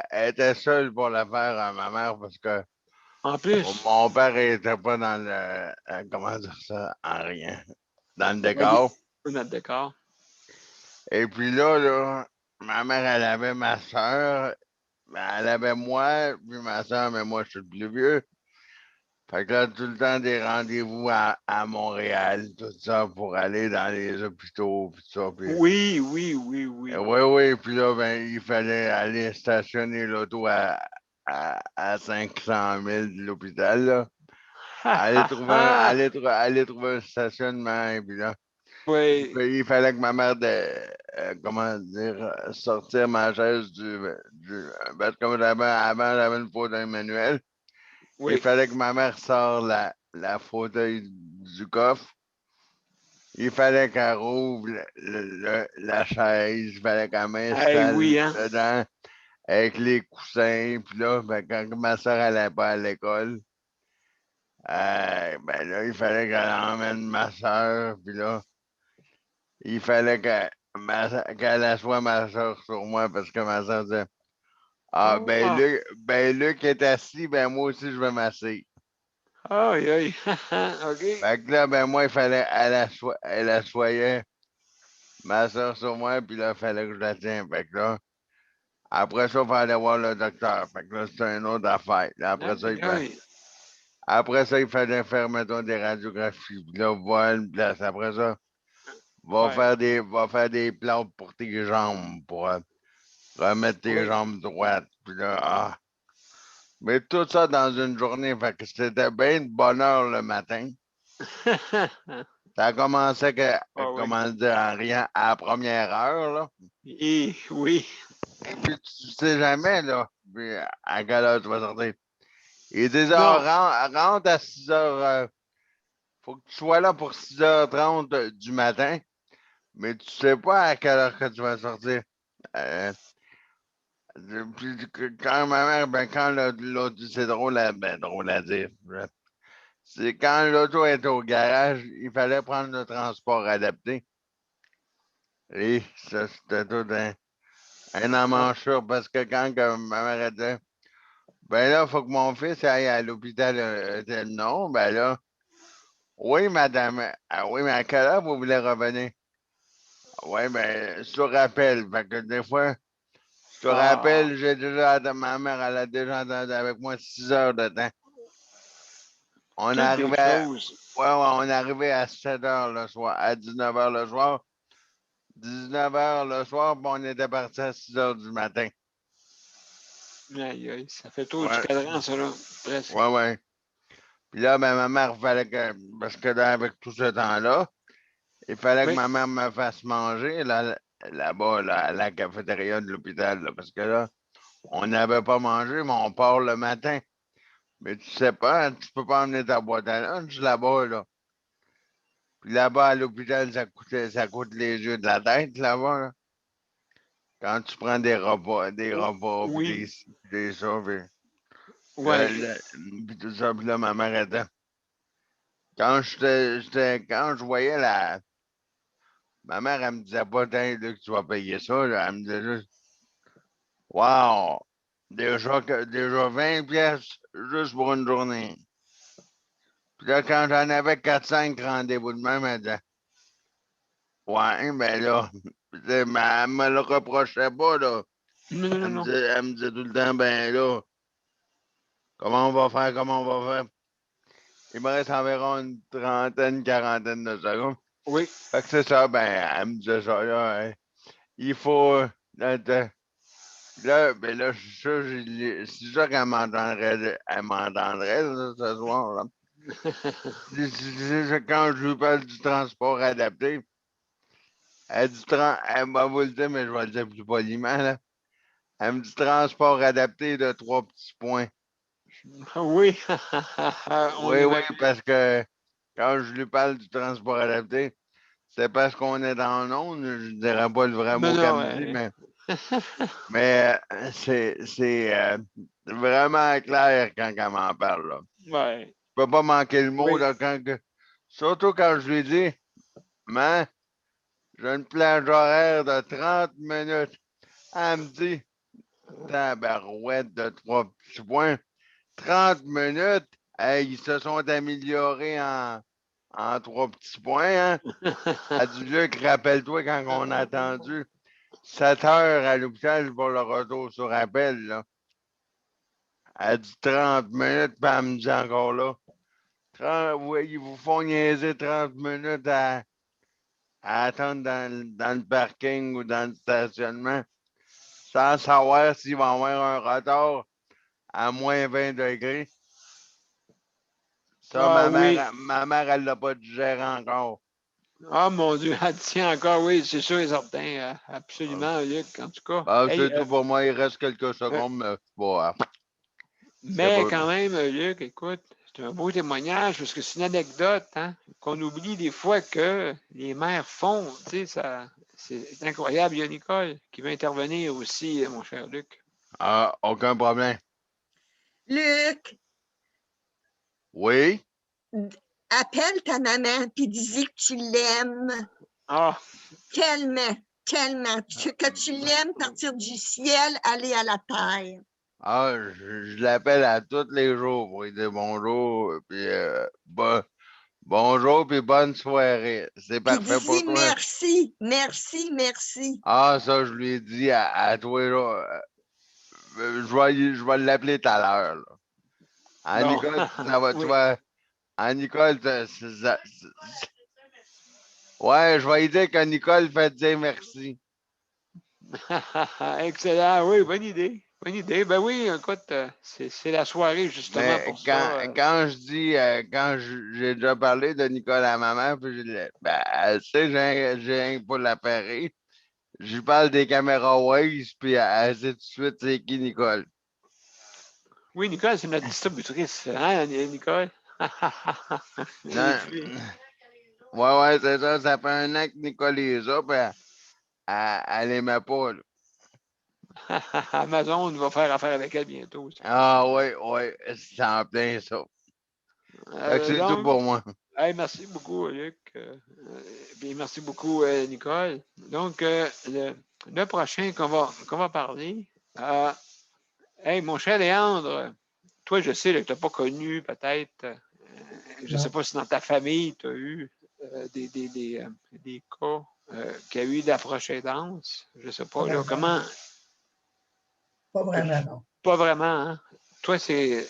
elle était seule pour le faire, ma mère, parce que En plus, mon père n'était pas dans le, comment dire ça, en rien, dans le oui, décor. notre décor. Et puis là, ma mère, elle avait ma soeur, elle avait moi, puis ma soeur, mais moi, je suis le plus vieux. Fait que là, tout le temps des rendez-vous à Montréal, tout ça, pour aller dans les hôpitaux, puis ça. Puis, Oui, oui, oui, oui. oui, oui, puis là, ben, il fallait aller stationner l'auto à 500 000 de l'hôpital, là. Aller trouver un stationnement, et puis là, Oui, il fallait que ma mère, comment dire, sortir ma chaise parce que comme avant, j'avais une fauteuil manuel. Il oui. fallait que ma mère sorte la fauteuil du coffre. Il fallait qu'elle rouvre la chaise. Il fallait qu'elle Hey, m'installe oui, hein. dedans avec les coussins. Puis là, ben, quand ma soeur n'allait pas à l'école, ben là, il fallait qu'elle emmène ma soeur. Puis là, il fallait qu'elle assoie ma soeur sur moi parce que ma soeur disait Ah, Ah, ben Luc est assis, ben moi aussi je vais m'asseoir. aïe, aïe. OK. Fait que là, ben moi, il fallait, elle assoyait ma soeur sur moi, puis là, il fallait que je la tienne. Fait que là, après ça, il fallait voir le docteur. Fait que là, c'était une autre affaire. Là, Aïe, aïe. après ça, il fallait faire, mettons, des radiographies. Puis là, voir une place. Après ça, Ouais. va faire des plans pour tes jambes, pour remettre tes Oui. jambes droites. Puis là, Mais tout ça dans une journée, fait que c'était bien de bonne heure le matin. Ça commençait Ah oui. comment dire, en rien à la première heure, là. Et, oui. Et puis tu sais jamais, là, puis à quelle heure tu vas sortir. Il dit, Non. rentre à 6h, faut que tu sois là pour 6h30 du matin, mais tu sais pas à quelle heure que tu vas sortir. Euh, quand ma mère, ben quand l'auto, c'est drôle à dire. C'est quand l'auto est au garage, il fallait prendre le transport adapté. Et ça, c'était tout un emmanchure parce que quand que ma mère a dit Ben là, il faut que mon fils aille à l'hôpital. Non, ben là, oui, madame. Ah oui, mais à quelle heure vous voulez revenir? Oui, ben, je te rappelle. Fait que des fois, je te Ah, rappelle, ma mère, elle a déjà entendu avec moi 6 heures de temps. On toutes des arrivait choses. on arrivait à 7 heures le soir, à 19 heures le soir. 19 heures le soir, puis on était parti à 6 heures du matin. Aïe, aïe. Ça fait tout du Ouais, cadran, ça, là. Presque. ouais. Puis là, ben, ma mère, fallait que, parce que là, avec tout ce temps-là, il fallait que Oui. ma mère me fasse manger là-bas, là, à la cafétéria de l'hôpital, là, parce que là, on n'avait pas mangé, mais on part le matin. Mais tu sais pas, tu peux pas emmener ta boîte à lunch là-bas, là. Puis là-bas, à l'hôpital, ça coûte les yeux de la tête, là-bas, là. Quand tu prends des repas, puis Oui. des ça, Ouais. puis tout ça, puis là, ma mère était. Quand je voyais ma mère, elle me disait pas, tiens, là, que tu vas payer ça, là. Elle me disait juste, wow, déjà 20 pièces juste pour une journée. Puis là, quand j'en avais 4-5 rendez-vous de même, elle disait, ouais, ben là, mais elle me le reprochait pas, là. Non, non, non, non. Elle me disait tout le temps, ben là, comment on va faire? Il me reste environ une trentaine, quarantaine de secondes. Oui. Fait que c'est ça, ben, elle me disait ça, là, hein. Il faut, là, ben là, je suis sûr, c'est sûr qu'elle m'entendrait, là, ce soir, là. Quand je lui parle du transport adapté, elle va vous le dire, mais je vais le dire plus poliment, là. Elle me dit transport adapté de 3 petits points. Oui. On Oui, oui, évacue. parce que quand je lui parle du transport adapté, c'est parce qu'on est dans le onde. Je ne dirais pas le vrai Mais mot qu'elle non, me dit, ouais. mais c'est vraiment clair quand elle m'en parle. Là. Ouais. Je peux pas manquer le mot Oui. là, surtout quand je lui dis, mais j'ai une plage horaire de 30 minutes. Elle me dit, tabarouette de 3 petits points. 30 minutes, hey, ils se sont améliorés en 3 petits points. Hein? Elle dit, Luc, rappelle-toi quand on a attendu 7 heures à l'hôpital pour le retour sur appel. Là. Elle dit 30 minutes, puis elle me dit encore là. Oui, ils vous font niaiser 30 minutes à attendre dans le parking ou dans le stationnement sans savoir s'il va y avoir un retard à moins 20 degrés. Ça, Ah oui. ma mère, elle l'a pas digéré encore. Ah mon Dieu, elle tient encore, oui, c'est sûr et certain. Absolument, Luc, en tout cas. Hey, C'est tout pour moi. Il reste quelques secondes, mais c'est mais pas. quand même, Luc, écoute, c'est un beau témoignage parce que c'est une anecdote, hein, qu'on oublie des fois que les mères font. Tu sais, ça, c'est incroyable. Il y a Nicole qui va intervenir aussi, mon cher Luc. Ah, aucun problème. Luc, Oui? appelle ta maman puis dis que tu l'aimes Ah, tellement, tellement, que tu l'aimes partir du ciel, aller à la terre. Ah, je l'appelle à tous les jours pour lui dire bonjour, puis bonjour, puis bonne soirée. C'est Puis parfait pour dis toi. merci, merci, merci. Ah, ça, je lui ai dit à toi, là. Je vais l'appeler tout à l'heure. Là. Ah, bon, Nicole, ça va, tu oui. vas. Ah, Nicole, ouais, je vais lui dire que Nicole fait dire merci. Excellent, oui, bonne idée. Bonne idée. Ben oui, écoute, c'est la soirée justement Mais pour ça. quand je dis, j'ai déjà parlé de Nicole à ma mère, puis ben, elle sait, j'ai rien pour l'appareil. Je lui parle des caméras Waze, puis elle sait tout de suite c'est qui Nicole. Oui, Nicole, c'est notre distributrice, hein, Nicole? Et Non, puis, ouais, c'est ça, ça fait un an que Nicole les a, puis elle l'aimait pas, là. Amazon va faire affaire avec elle bientôt. Ah, ouais, c'est en plein ça. Fait que c'est tout Donc, pour moi. hey, merci beaucoup, Luc. Puis merci beaucoup, Nicole. Donc, le prochain qu'on va parler, hey, mon cher Léandre, toi, je sais que tu n'as pas connu peut-être, je ne sais Non, pas si dans ta famille, tu as eu des cas qu'il y a eu d'approche aidance. Je ne sais pas pas, là, vraiment. comment. Pas vraiment, non. Pas vraiment, hein? Toi, c'est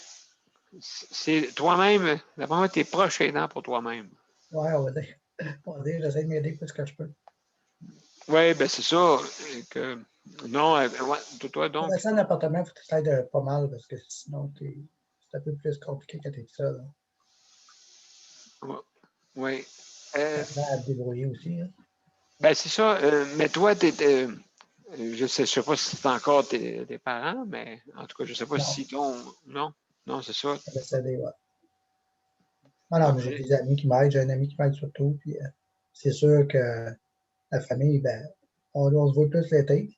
toi-même, d'après tu es proche aidant pour toi-même. Ouais, on va dire. On va dire, j'essaie de m'aider plus que je peux. Oui, ben c'est ça. Que, non, ouais, toi, Pour donc. rester en appartement, il faut que tu t'aides pas mal parce que sinon, c'est un peu plus compliqué quand tu es seul. Oui. T'apprends à te débrouiller aussi. Hein. Ben c'est ça. Mais toi, je sais pas si c'est encore tes parents, mais en tout cas, je sais pas Non, si ton. Non, non, c'est ça. ça laisse aider, ouais. Ah non, Ah, mais j'ai des amis qui m'aident. J'ai un ami qui m'aide surtout. Puis c'est sûr que la famille, ben, on se voit plus l'été.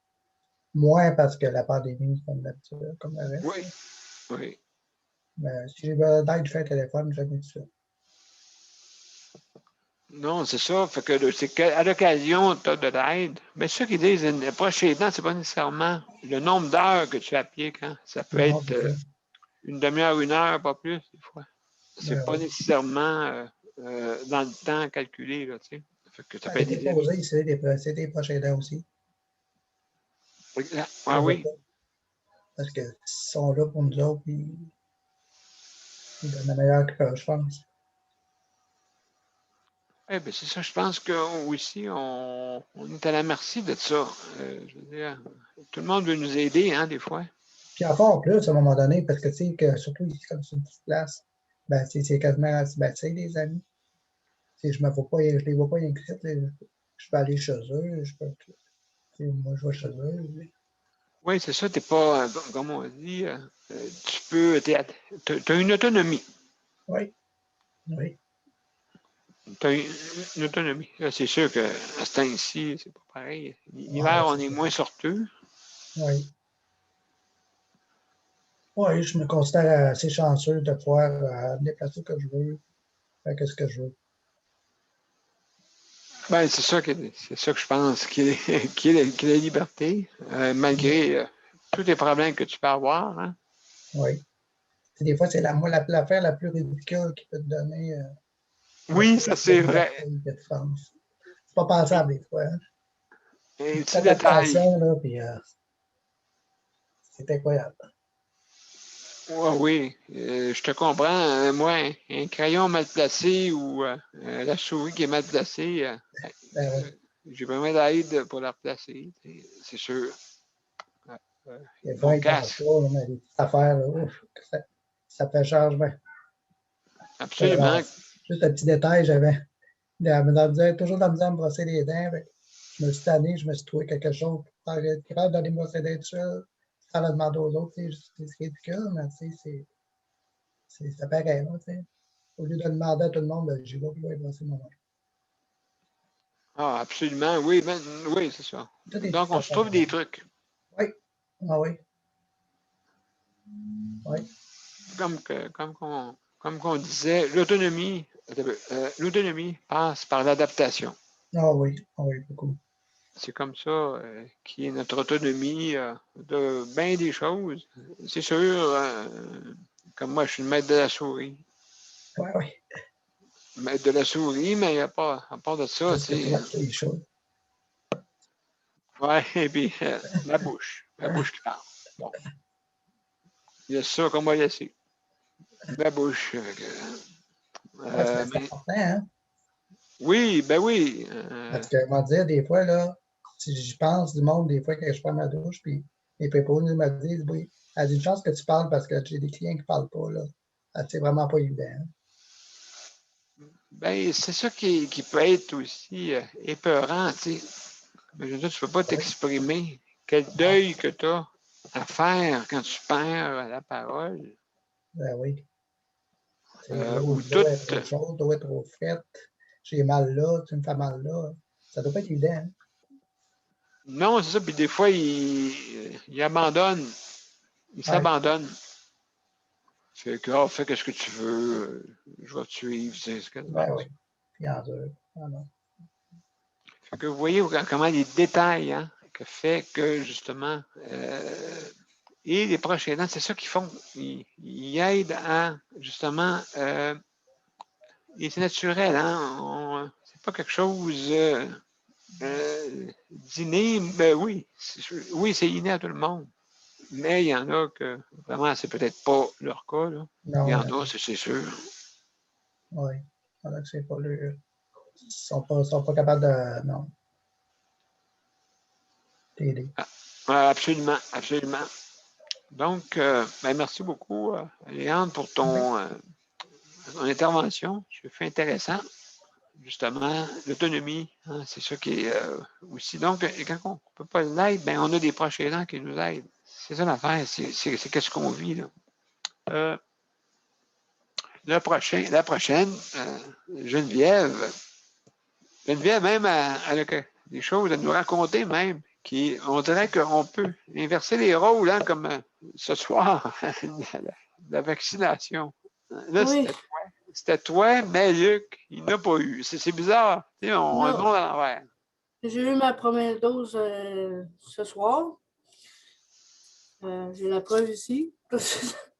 Moins parce que la pandémie, c'est comme d'habitude, comme le reste. oui, oui. Mais si j'ai besoin d'aide, je fais un téléphone, je viens tout de suite. Non, c'est ça. Fait que c'est qu'à l'occasion, tu as de l'aide. Mais ceux qui disent une proche aidant, c'est pas nécessairement le nombre d'heures que tu appliques. Hein. Ça peut Non, être c'est ça. une demi-heure, une heure, pas plus, des fois. Mais C'est pas ouais. nécessairement dans le temps calculé, là, tu sais. Fait que ça peut Les être des amis. préposés, c'est des proches aidants aussi. Ah oui? Parce qu'ils sont là pour nous autres, puis ils donnent la meilleure qu'ils peuvent, je pense. Eh bien, c'est ça, je pense qu'aussi, on est à la merci de ça. Je veux dire, tout le monde veut nous aider, hein, des fois. Puis encore plus, à un moment donné, parce que tu sais, que surtout ici, comme c'est une petite place, ben, c'est quasiment, ben, c'est des amis. Je ne les vois pas rien que ça, je peux aller chez eux, moi, je vais chez eux. Oui, c'est ça, t'es pas, comme on dit, tu peux, t'as une autonomie. Oui. Oui. Tu as une autonomie. Là, c'est sûr qu'à ce temps-ci, c'est pas pareil. L'hiver, Ouais, on c'est est ça. moins sorteux. Oui. Oui, je me considère assez chanceux de pouvoir me déplacer que je veux, faire ce que je veux. Ben, c'est ça que je pense, qui est la liberté, malgré tous les problèmes que tu peux avoir. Hein. Oui. Des fois, c'est l'affaire la plus ridicule qui peut te donner Oui, ça c'est vrai. liberté de France. C'est pas pensable des fois. Hein? Un Une petit détail. adaptation, là, puis c'est incroyable. Ouais, oui, je te comprends. Moi, un crayon mal placé ou la souris qui est mal placée, Ben, oui. j'ai besoin d'aide pour la replacer. C'est sûr. Les fois, Mon ils ne pensent casque. pas, là, mais les petites affaires, là, ouf, ça fait changement. Alors, Absolument. juste un petit détail, toujours dans la misère à me brosser les dents. Je me suis tanné, je me suis trouvé quelque chose pour être capable d'aller me brosser les dents tout seul, sans le demander aux autres. C'est ridicule, mais ça paraît. Là, au lieu de demander à tout le monde, ben, j'y vais pour aller brosser mon dent. Ah, absolument. Oui, oui, c'est ça. Tout est Donc, tout on à se fait trouve des vrai. trucs. Oui. Ah oui. Oui. Comme qu'on disait, l'autonomie passe par l'adaptation. Ah oui. Ah oui, beaucoup. C'est comme ça qui est notre autonomie de bien des choses. C'est sûr, comme moi, je suis le maître de la souris. Oui, oui. Maître de la souris, mais à part de ça, Juste que tu toi, sais. tu fais les choses. Ouais, et puis ma bouche qui parle. Bon, il y a ça qu'on va laisser. Ma bouche. Ouais, c'est Mais important, hein? oui, ben oui. Parce que, on va dire, des fois, là, si j'y pense du monde, des fois, quand je prends ma douche, puis les préponies me disent, oui, elle dit une chance que tu parles parce que j'ai des clients qui ne parlent pas, là. C'est vraiment pas évident. Hein? Ben, c'est ça qui peut être aussi épeurant, tu sais. Mais je veux dire, tu ne peux pas Oui. t'exprimer. Quel deuil que tu as à faire quand tu perds la parole. Ben oui. Ou L'eau est toute. trop chaude, l'eau est trop frette. J'ai mal là, tu me fais mal là. Ça doit pas être évident. Hein? Non, c'est ça. Puis des fois, il abandonne. Il Ouais. s'abandonne. Fait que, fais ce que tu veux. Je vais te suivre. C'est ce que Ben oui. Puis en deux. Ah non. Fait que vous voyez comment les détails hein, que fait que justement et les proches aidants, c'est ça qu'ils font. Ils aident à justement et c'est naturel, hein? C'est pas quelque chose d'inné, ben oui. Oui, c'est inné à tout le monde. Mais il y en a que vraiment, c'est peut-être pas leur cas. Là. Il y Non, en a, c'est sûr. oui. Alors que c'est pas le. Ils sont pas capables de. Non. T'aider. Ah, absolument, absolument. Donc, ben, merci beaucoup, Léandre, pour Oui. ton intervention. C'est fait intéressant. Justement, l'autonomie, hein, c'est ça qui est aussi. Donc, quand on ne peut pas l'aider, ben, on a des proches aidants qui nous aident. C'est ça l'affaire, c'est qu'est-ce qu'on vit. Là. La prochaine, Geneviève. Geneviève, même, elle a des choses à nous raconter, même, qui, on dirait qu'on peut inverser les rôles, hein, comme ce soir, la vaccination. Là, Oui, c'était toi, mais Luc, il n'a pas eu. C'est bizarre. Tu sais, on est non. bon à l'envers. J'ai eu ma première dose ce soir. J'ai la preuve ici.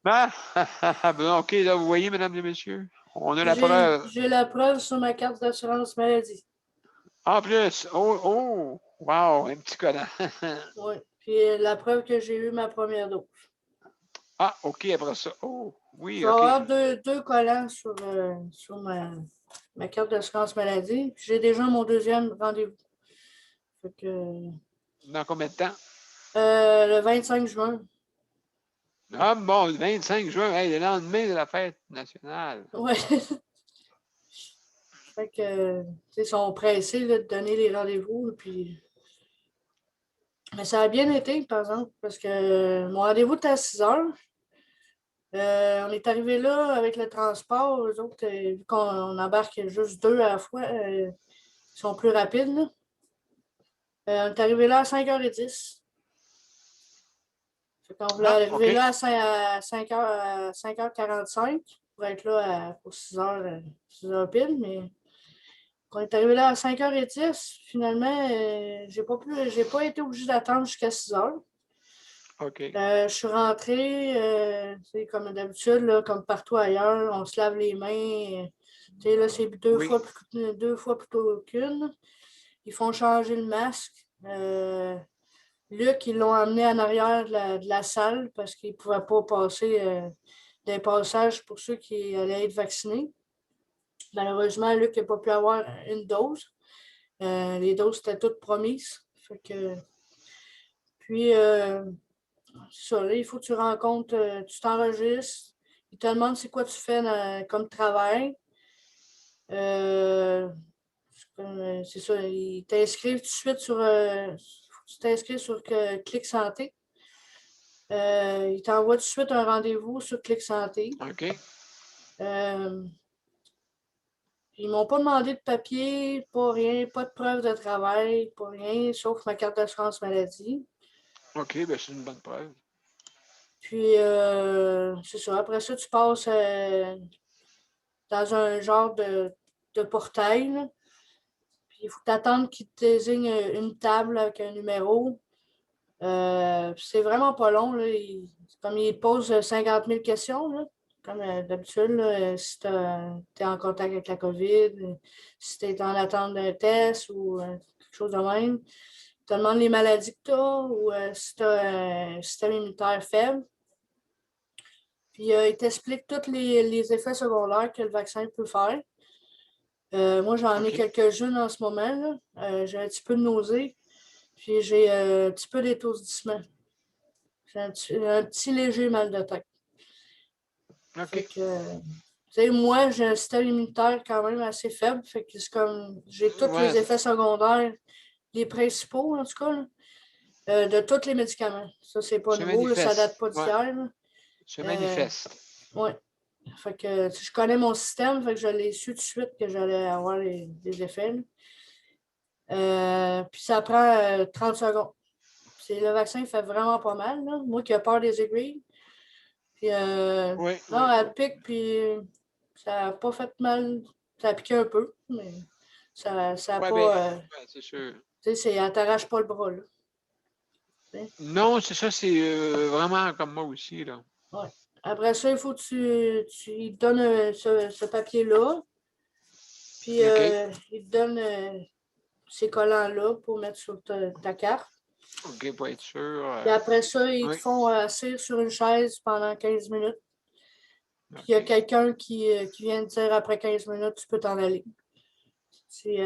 Ah, bon, OK, là, vous voyez, mesdames et messieurs, on a la preuve. J'ai la preuve sur ma carte d'assurance maladie. En plus, wow, un petit connard. Oui. Puis la preuve que j'ai eu ma première dose. Ah, OK, après ça. Oh, Je oui, vais OK. avoir deux collants sur ma carte d'assurance maladie. Puis j'ai déjà mon deuxième rendez-vous. Fait que, Dans combien de temps? le 25 juin. Ah, bon, le 25 juin, hey, le lendemain de la fête nationale. Oui. Fait que, ils sont pressés là, de donner les rendez-vous. Puis Mais ça a bien été, par exemple, parce que mon rendez-vous était à 6 heures. On est arrivé là avec le transport. Eux autres, vu qu'on embarque juste 2 à la fois, ils sont plus rapides, là. On est arrivé là à 5h10. Fait qu'on voulait arriver OK. là à 5h45 pour être là pour 6h pile, mais quand on est arrivé là à 5h10, finalement, j'ai pas été obligée d'attendre jusqu'à 6h. OK. Je suis rentrée, comme d'habitude, là, comme partout ailleurs, on se lave les mains. Là, c'est deux Oui. fois plutôt qu'une. Ils font changer le masque. Luc, ils l'ont amené en arrière de la salle parce qu'ils ne pouvaient pas passer des passages pour ceux qui allaient être vaccinés. Malheureusement, Luc n'a pas pu avoir une dose. Les doses étaient toutes promises. Fait que, puis, ça, là, il faut que tu rencontres, tu t'enregistres. Ils te demandent c'est quoi tu fais comme travail. C'est ça, ils t'inscrivent tout de suite tu t'inscris sur Clic Santé. Ils t'envoient tout de suite un rendez-vous sur Clic Santé. OK. Ils ne m'ont pas demandé de papier, pas rien, pas de preuve de travail, pas rien, sauf ma carte d'assurance maladie. OK, ben c'est une bonne preuve. Puis, c'est ça. Après ça, tu passes dans un genre de portail, là. Puis, il faut t'attendre qu'ils te désignent une table avec un numéro. C'est vraiment pas long, là. Comme ils te posent 50 000 questions, là. Comme d'habitude, là, si tu es en contact avec la COVID, si tu es en attente d'un test ou quelque chose de même. Ils te demandent les maladies que tu as ou si tu as un système immunitaire faible. Puis ils t'expliquent tous les effets secondaires que le vaccin peut faire. Moi, j'en ai OK. quelques-unes en ce moment, là. J'ai un petit peu de nausée, puis j'ai un petit peu d'étourdissement. J'ai un petit léger mal de tête. Fait OK. que, moi, j'ai un système immunitaire quand même assez faible. Fait que c'est comme, j'ai tous Ouais, les effets secondaires, les principaux, en tout cas, là, de tous les médicaments. Ça, c'est pas se nouveau, là, ça date manifeste. pas Ouais, d'hier, là. se manifeste. Ouais. Fait que je connais mon système, fait que je l'ai su tout de suite que j'allais avoir des effets, là. Puis ça prend 30 secondes. Le vaccin fait vraiment pas mal, là. Moi qui ai peur des aiguilles. Puis, Oui, non, oui. elle pique, puis ça n'a pas fait mal. Ça a piqué un peu, mais ça n'a Ouais, ben, pas. ouais, c'est sûr. Elle t'arrache pas le bras, là. Non, c'est ça, c'est vraiment comme moi aussi, là. Ouais. Après ça, il faut que tu te donnes ce papier-là. Puis, OK. il te donne ces collants-là pour mettre sur ta carte. OK, pour être sûr. Puis après ça, ils te Oui. font asseoir sur une chaise pendant 15 minutes. Puis il y a OK. quelqu'un qui vient te dire après 15 minutes, tu peux t'en aller. Si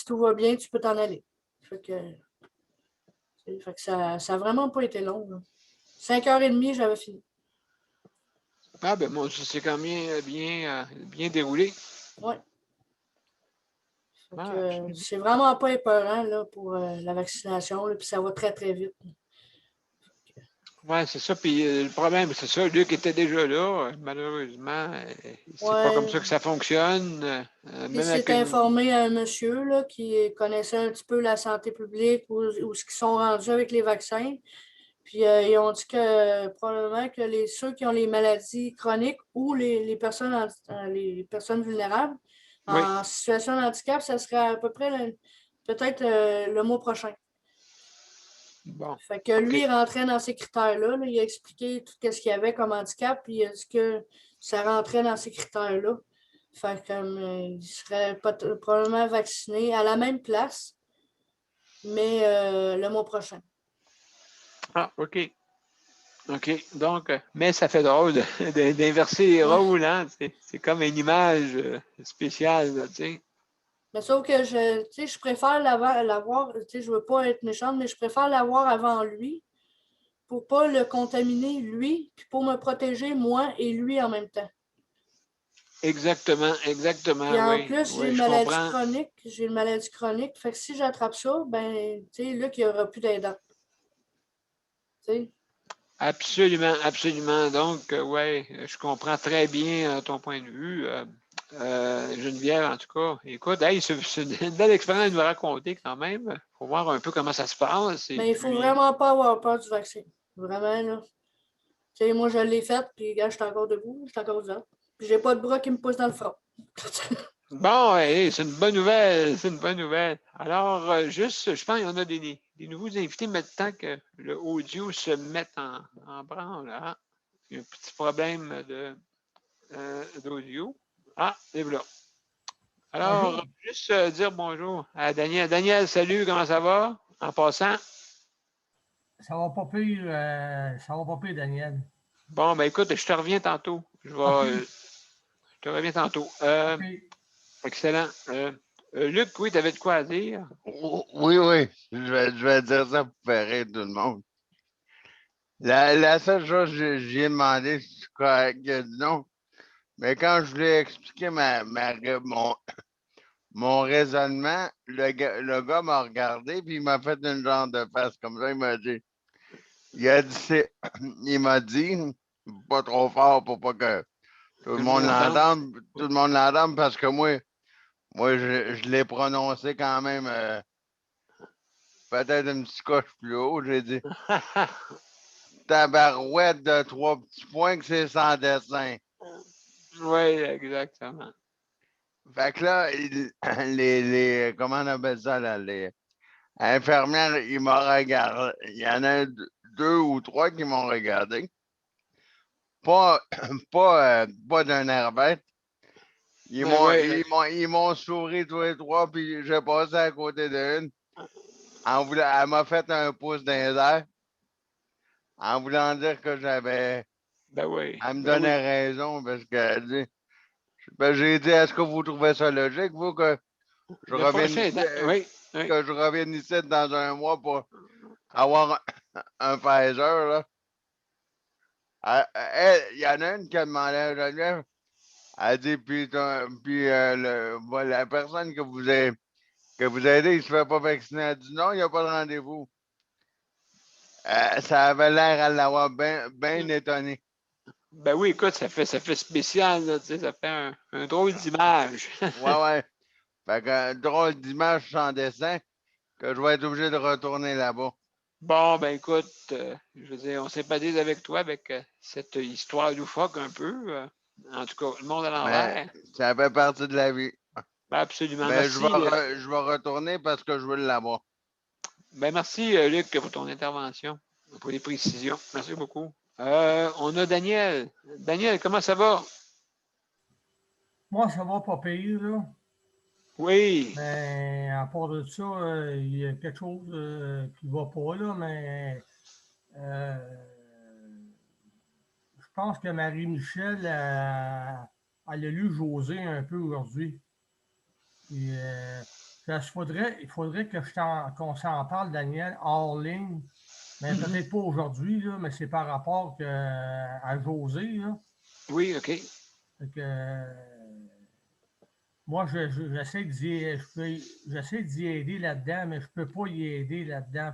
tout va bien, tu peux t'en aller. Fait que ça n'a vraiment pas été long, là. 5h30, j'avais fini. Ah, ben, moi, ça s'est quand même bien déroulé. Ouais. Fait Ah, que, c'est vraiment pas épeurant là, pour la vaccination, là, puis ça va très, très vite. ouais, c'est ça. Puis le problème, c'est ça, Luc était déjà là. Malheureusement, c'est pas comme Ouais. ça que ça fonctionne. Il Même avec s'est une. informé à un monsieur là, qui connaissait un petit peu la santé publique ou ce qu'ils sont rendus avec les vaccins. Puis ils ont dit que probablement que ceux qui ont les maladies chroniques ou les personnes vulnérables Oui. en situation de handicap, ça serait à peu près peut-être le mois prochain. Bon. Fait que lui, il OK. rentrait dans ces critères-là, là. Il a expliqué tout ce qu'il y avait comme handicap, puis il a dit que ça rentrait dans ces critères-là. Fait que, il serait probablement vacciné à la même place, mais le mois prochain. Ah, OK. OK. Donc, mais ça fait drôle d'inverser les Ouais. rôles, hein? C'est comme une image spéciale, là, tu sais. Mais sauf que je préfère l'avoir, je veux pas être méchante, mais je préfère l'avoir avant lui pour pas le contaminer, lui, puis pour me protéger, moi et lui en même temps. Exactement, exactement, Puis en oui. plus, Oui, je comprends. j'ai une maladie chronique, fait que si j'attrape ça, ben, tu sais, Luc, il n'y aura plus d'aidant. sais. Absolument, absolument. Donc, oui, je comprends très bien ton point de vue. Geneviève, en tout cas, écoute, hey, c'est une belle expérience de nous raconter quand même. Il faut voir un peu comment ça se passe. Mais il faut vraiment pas avoir peur du vaccin. Vraiment, là. Tu sais, moi, je l'ai fait, puis gars, je suis encore debout, je suis encore vivant. Puis j'ai pas de bras qui me poussent dans le front. Bon, hey, c'est une bonne nouvelle, c'est une bonne nouvelle. Alors, juste, je pense qu'il y en a des nouveaux invités maintenant que le audio se mette en branle. Là. Il y a un petit problème d'audio. Ah, et voilà. Alors, Bonjour. juste dire bonjour à Daniel. Daniel, salut, comment ça va? En passant. Ça va pas pire, Daniel. Bon, ben écoute, je te reviens tantôt. Je te reviens tantôt. OK. Excellent. Luc, oui, tu avais de quoi à dire? Oui, oui, je vais dire ça pour faire rire tout le monde. La seule chose que j'ai demandé, si c'est correct, il a dit non. Mais quand je lui ai expliqué mon raisonnement, le gars m'a regardé puis il m'a fait une genre de face comme ça. Il m'a dit, pas trop fort pour pas que tout le monde l'entende parce que moi je l'ai prononcé quand même peut-être une petite coche plus haut. J'ai dit tabarouette de 3 petits points que c'est sans dessin. Oui, exactement. Fait que là, comment on appelle ça, là, les infirmières, ils m'ont regardé. Il y en a 2 ou 3 qui m'ont regardé. Pas d'un air bête. Ils m'ont souri tous les 3, puis j'ai passé à côté d'une. Elle m'a fait un pouce dans les airs, en voulant dire que j'avais. Ben oui. Elle me donnait raison, parce qu'elle dit. Ben, j'ai dit, est-ce que vous trouvez ça logique, vous, que je revienne ici dans un mois pour avoir un Pfizer, là? Il y en a une qui a demandé à Geneviève. Elle dit, puis la personne que vous aidez, il ne se fait pas vacciner. Elle dit, non, il n'y a pas de rendez-vous. Ça avait l'air à l'avoir bien étonné. Ben oui, écoute, ça fait spécial, là, ça fait un drôle d'image. Ouais. Fait qu'un drôle d'image sans dessin que je vais être obligé de retourner là-bas. Bon, ben écoute, je veux dire, on sympathise avec toi avec cette histoire loufoque un peu. En tout cas, le monde à l'envers. Ça fait partie de la vie. Ben absolument. Ben, Merci. je vais retourner parce que je veux l'avoir. Ben merci, Luc, pour ton intervention, pour les précisions. Merci beaucoup. On a Daniel. Daniel, comment ça va? Moi, ça va pas pire, là. Oui. Mais à part de ça, il y a quelque chose qui ne va pas, là, mais je pense que Marie-Michel, elle a lu José un peu aujourd'hui. Il faudrait qu'on s'en parle, Daniel, hors ligne. Mais peut-être pas aujourd'hui, là, mais c'est par rapport à José. Là. Oui, OK. Fait que, moi, j'essaie d'y aider là-dedans, mais je ne peux pas y aider là-dedans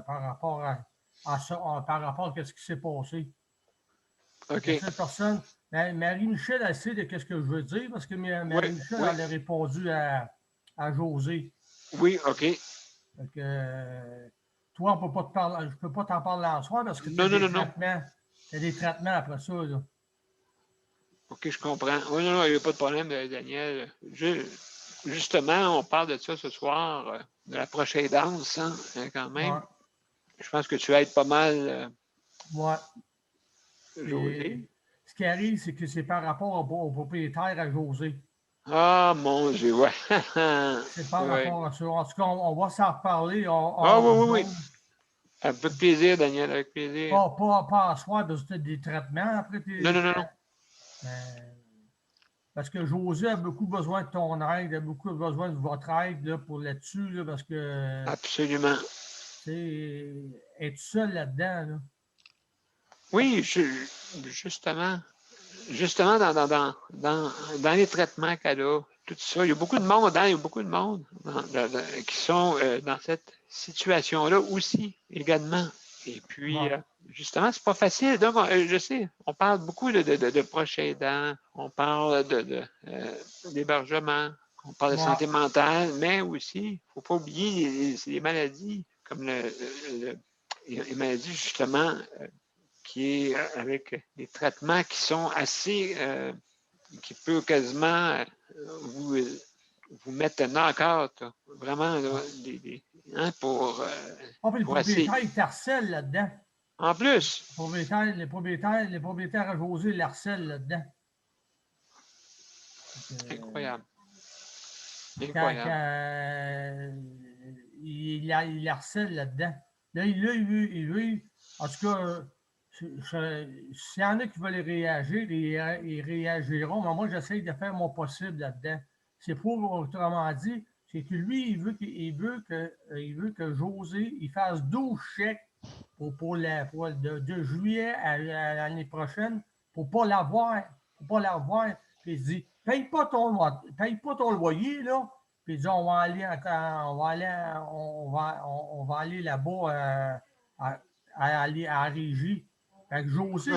par rapport à ça, par rapport à ce qui s'est passé. OK. Cette personne, Marie-Michel, elle sait de ce que je veux dire, parce que Marie-Michel, elle a répondu à José. Oui, OK. Fait que, toi, on peut pas te parler, je ne peux pas t'en parler en soir parce que tu as des traitements après ça. Là. OK, je comprends. Oui, non, il n'y a pas de problème, Daniel. Justement, on parle de ça ce soir, de la prochaine danse, hein, quand même. Ouais. Je pense que tu aides pas mal. José. Ce qui arrive, c'est que c'est par rapport au propriétaire à José. Ah, mon Dieu, ouais. C'est par rapport à ça. En tout cas, on va s'en reparler. Oui. Avec plaisir, Daniel, avec plaisir. Pas en soi, parce que tu as des traitements après tes. Non. Parce que José a beaucoup besoin de ton aide, a beaucoup besoin de votre aide là, pour là-dessus, là, parce que. Absolument. Es-tu seul là-dedans? Là? Oui, justement dans les traitements qu'elle a, tout ça, il y a beaucoup de monde, hein, qui sont dans cette situation-là aussi, également. Et puis, justement, c'est pas facile. Donc, je sais, on parle beaucoup de proches aidants, on parle d'hébergement, on parle de Ouais. santé mentale, mais aussi, il ne faut pas oublier les maladies, comme les maladies, justement, qui est avec des traitements qui sont assez, qui peut quasiment vous mettre knock-out, vraiment, là, pour Ah, puis le essayer. propriétaire, il t'harcèle là-dedans. En plus, Les propriétaires à José l'harcèlent là-dedans. incroyable. Quand Incroyable. il harcèle là-dedans. Là, il veut, en tout cas, s'il y en a qui veulent réagir, ils réagiront, mais moi, j'essaie de faire mon possible là-dedans. C'est pour, autrement dit, c'est que lui, il veut que José il fasse 12 chèques de juillet à l'année prochaine pour ne pas l'avoir. Puis il dit, paye pas ton loyer, là. Puis il dit, on va aller là-bas à Régie. Fait que José,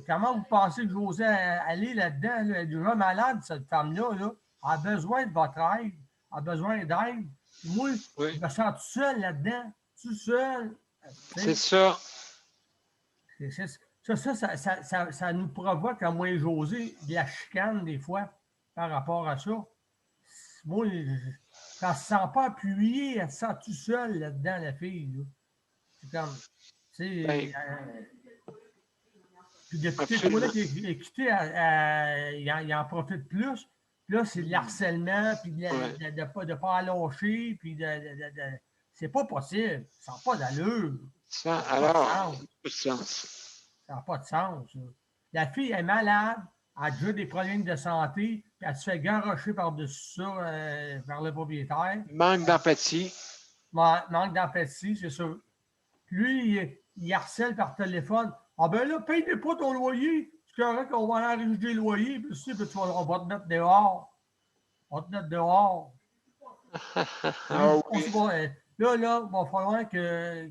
comment vous pensez que José allait là-dedans? Là? Elle est déjà malade, cette femme-là. Là. Elle a besoin de votre aide. Elle a besoin d'aide. Moi, je me sens tout seul là-dedans. Tout seul. C'est ça. Ça nous provoque, à moi et José, de la chicane des fois par rapport à ça. Moi, quand elle ne se sent pas appuyée, elle se sent tout seule là-dedans, la fille. Là. C'est comme, tu sais, puis depuis que toi qu'il est quitté, il en profite plus. Puis là, c'est de l'harcèlement, puis de ne pas lâcher, puis c'est pas possible. Ça n'a pas d'allure. Ça, alors, ça n'a pas de sens. Ça n'a pas de sens. Là. La fille est malade, elle a déjà des problèmes de santé, puis elle se fait garrocher par-dessus ça par le propriétaire. Manque d'empathie. Manque d'empathie, c'est sûr. Lui, il harcèle par téléphone. Ah ben là, paye pas ton loyer. C'est correct qu'on va aller enregistrer le loyer, puis on va te mettre dehors. On va te mettre dehors. Là, il va falloir que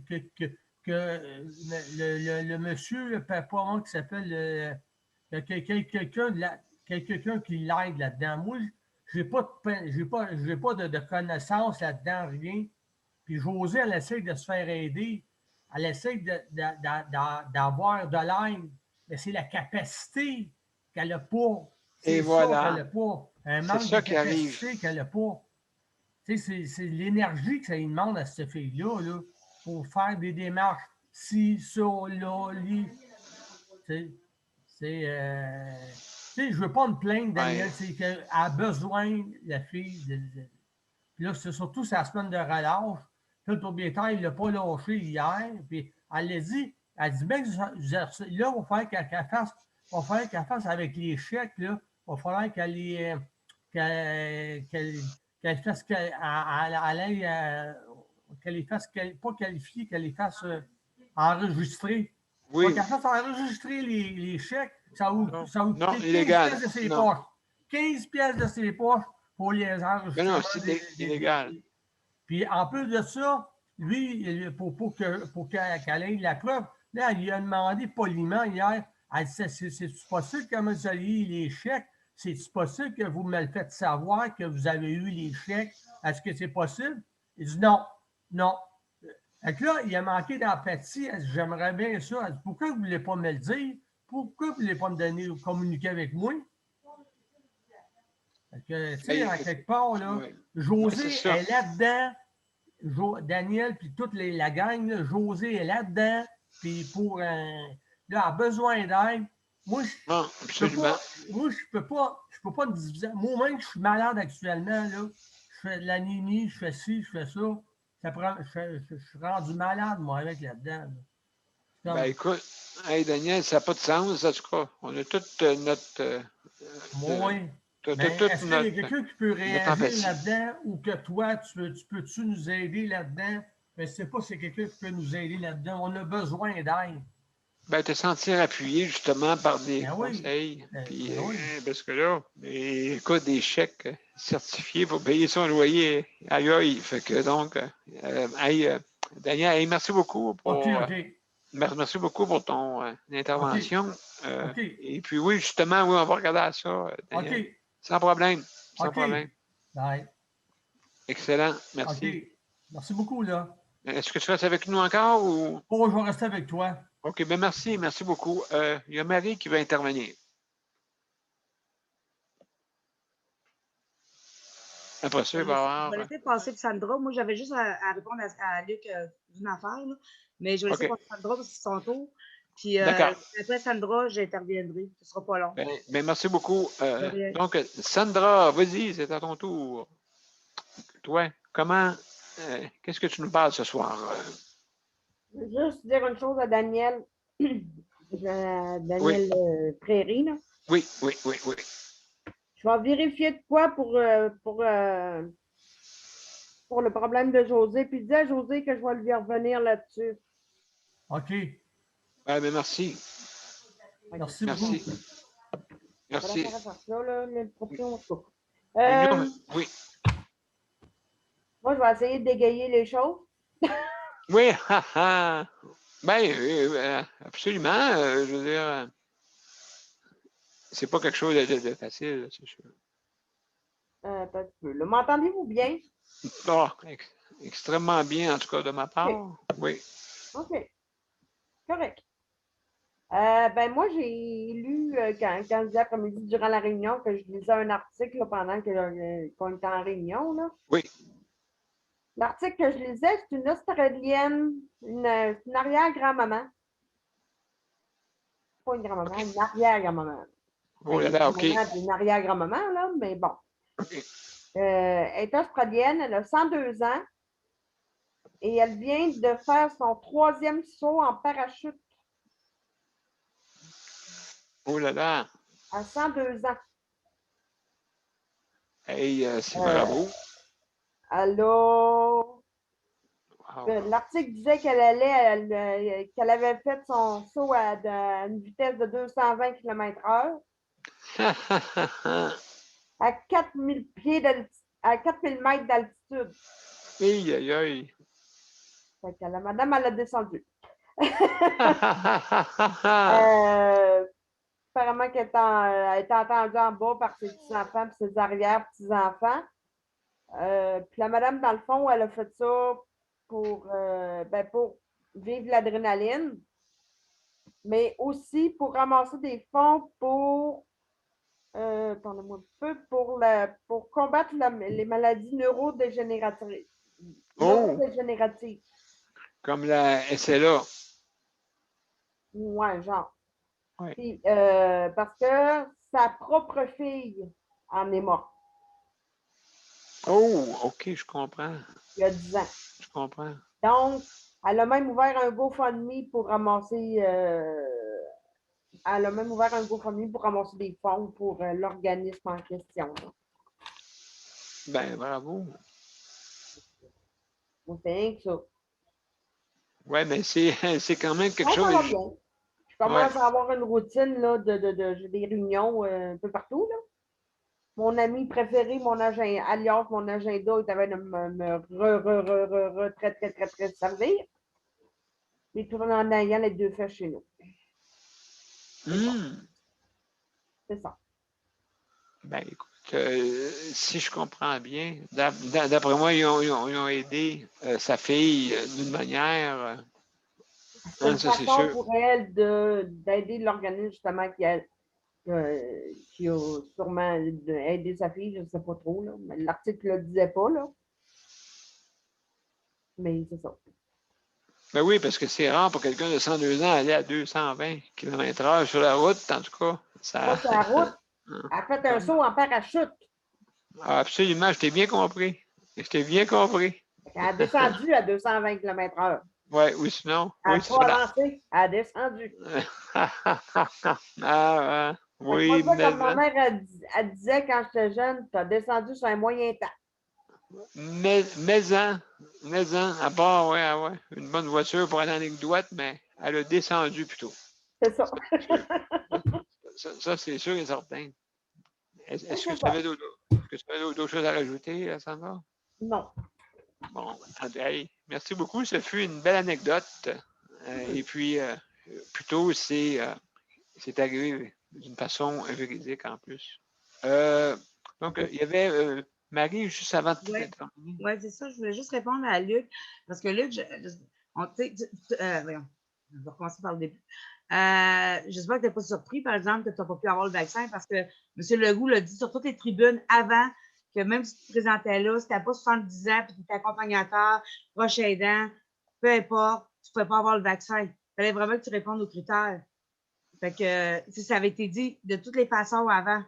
le monsieur, pas moi qui s'appelle, quelqu'un qui l'aide là-dedans. Moi, je n'ai pas de connaissances là-dedans, rien. Puis Josée, elle essaie de se faire aider. Elle essaie d'avoir de l'aide. Mais c'est la capacité qu'elle n'a pas. Et voilà. Qu'elle n'a pas. Un manque de capacité qu'elle n'a pas. Tu sais, c'est l'énergie que ça lui demande à cette fille-là là, pour faire des démarches. Si, ça, là, li. Tu sais, je ne veux pas me plaindre, Daniel. C'est qu'elle a besoin, la fille. Puis là, c'est surtout sa semaine de relâche. Puis le propriétaire, il ne l'a pas lâché hier. Puis elle l'a dit, bien là, il va falloir qu'elle fasse avec les chèques, là. Il va falloir qu'elle fasse qu'elle les fasse, pas qualifier, qu'elle les fasse enregistrer. Oui. Qu'elle fasse enregistrer les chèques, ça vous coûte 15 illégal. pièces de ses poches. 15 pièces de ses poches pour les enregistrer. Mais non, c'est illégal. Puis en plus de ça, lui, pour qu'elle ait la preuve, là, il lui a demandé poliment hier, elle dit, c'est-tu possible que vous ayez les chèques? C'est-tu possible que vous me le faites savoir que vous avez eu les chèques? Est-ce que c'est possible? Il dit non, non. Fait que là, il a manqué d'empathie. Elle dit, j'aimerais bien ça. Elle dit, pourquoi vous ne voulez pas me le dire? Pourquoi vous ne voulez pas me donner ou communiquer avec moi? Fait que, tu sais, en quelque part, là, José est là-dedans. Daniel, puis toute la gang, là, José est là-dedans. Puis là, elle a besoin d'aide. Moi, je ne peux pas me diviser. Moi-même, je suis malade actuellement. Là. Je fais de la nini, je fais ci, je fais ça. Je suis rendu malade, moi, avec là-dedans. Là. Ben écoute, hey Daniel, ça n'a pas de sens, en tout cas. On a toute notre. Oui. Est-ce qu'il y a quelqu'un qui peut réagir là-dedans ou que toi, tu peux-tu nous aider là-dedans? Mais je ne sais pas si c'est quelqu'un qui peut nous aider là-dedans. On a besoin d'aide. Ben, te sentir appuyé justement par des conseils. Puis, parce que là, écoute, des chèques certifiés pour payer son loyer, aïe. Fait que donc, Daniel, merci beaucoup pour Merci beaucoup pour ton intervention. OK. Et puis oui, justement, oui, on va regarder à ça, Daniel. OK. Sans problème. Sans OK. problème. Bye. Excellent. Merci. OK. Merci beaucoup, là. Est-ce que tu restes avec nous encore ou? Oh, je vais rester avec toi. OK, bien merci. Merci beaucoup. Il y a Marie qui va intervenir. Après ça, il va y Je vais avoir. laisser passer Sandra. Moi, j'avais juste à répondre à Luc d'une affaire, là. Mais je vais laisser OK. passer Sandra parce que c'est son tour. Puis D'accord. après Sandra, j'interviendrai. Ce ne sera pas long. Ben, merci beaucoup. De rien. Donc, Sandra, vas-y, c'est à ton tour. Toi, comment, qu'est-ce que tu nous parles ce soir? Je veux juste dire une chose à Daniel. Daniel Prairie, là. Oui. Je vais vérifier de quoi pour le problème de José. Puis dis à José que je vais lui revenir là-dessus. OK. Ben, merci. Merci Merci. beaucoup. Merci. Faire ça, là, le proprio, en tout cas. Oui. Moi, je vais essayer de dégayer les choses. Oui, ben, absolument. Je veux dire, c'est pas quelque chose de facile, c'est sûr. Attends un petit peu, là. M'entendez-vous bien? Oh, extrêmement bien, en tout cas, de ma part. Oui. OK. Correct. Ben moi, j'ai lu quand je disais après-midi durant la réunion que je lisais un article là, pendant qu'on était en réunion. Là. Oui. L'article que je lisais, c'est une Australienne, une arrière-grand-maman. Pas une grand-maman, une arrière-grand-maman. Oh là là, OK. Une arrière-grand-maman, là, mais bon. OK. Elle est australienne, elle a 102 ans et elle vient de faire son 3e saut en parachute Oh là là. à 102 ans. Hey, c'est bravo. Elle a... L'article disait qu'elle avait fait son saut à une vitesse de 220 km/h à 4000 à 4000 mètres d'altitude. Aïe, aïe, aïe. Fait que la madame, elle a descendu. Apparemment qu'elle était entendue en bas par ses petits-enfants et ses arrière-petits-enfants. Puis la madame, dans le fond, elle a fait ça pour vivre l'adrénaline, mais aussi pour ramasser des fonds pour, attendez-moi un peu, pour combattre les maladies neurodégénératives. Comme la SLA. Ouais, genre. Ouais. Puis, parce que sa propre fille en est morte. Oh, OK, je comprends. Il y a 10 ans. Je comprends. Donc, elle a même ouvert un GoFundMe pour ramasser. Elle a même ouvert un GoFundMe pour ramasser des fonds pour l'organisme en question. Là. Ben, bravo. On fait rien que ça. Ouais, mais c'est quand même quelque Ça chose. va bien. Je commence à avoir une routine là, j'ai des réunions un peu partout. Là. Mon ami préféré, mon agenda, alias mon agenda, il avait de me très servir. Et tout en ayant les 2 faits chez nous. C'est ça. Ben, écoute, si je comprends bien, d'après moi, ils ont aidé sa fille d'une manière. C'est une Ça, c'est façon sûr. pour elle d'aider l'organisme, justement, qui a sûrement aidé sa fille, je ne sais pas trop. Là. Mais l'article ne le disait pas, là. Mais c'est ça. Ben oui, parce que c'est rare pour quelqu'un de 102 ans aller à 220 km/h sur la route, en tout cas. Pas sur la route. Elle a fait un saut en parachute. Absolument, je t'ai bien compris. Je t'ai bien compris. Elle a descendu à 220 km/h. Oui, ou sinon. Elle Oui, n'a pas avancé, elle a descendu. Oui, moi, mais. comme ma mère, elle disait quand j'étais jeune, tu as descendu sur un moyen temps. Mais, à part, ouais, une bonne voiture pour aller en ligne droite, mais elle a descendu plutôt. C'est ça. Ça, c'est sûr et certain. Est-ce que tu avais d'autres choses à rajouter, Sandra? Non. Bon, hey, merci beaucoup. Ce fut une belle anecdote. Et puis, plutôt, c'est arrivé d'une façon véridique en plus. Donc, il y avait Marie, juste avant de terminer. Oui, c'est ça. Je voulais juste répondre à Luc. Parce que Luc, voyons, on va recommencer par le début. J'espère que tu n'es pas surpris, par exemple, que tu n'as pas pu avoir le vaccin parce que M. Legault l'a dit sur toutes les tribunes avant que même si tu te présentais là, si tu n'avais pas 70 ans et que tu étais accompagnateur, proche aidant, peu importe, tu ne pouvais pas avoir le vaccin. Il fallait vraiment que tu répondes aux critères. Fait que ça avait été dit de toutes les façons avant.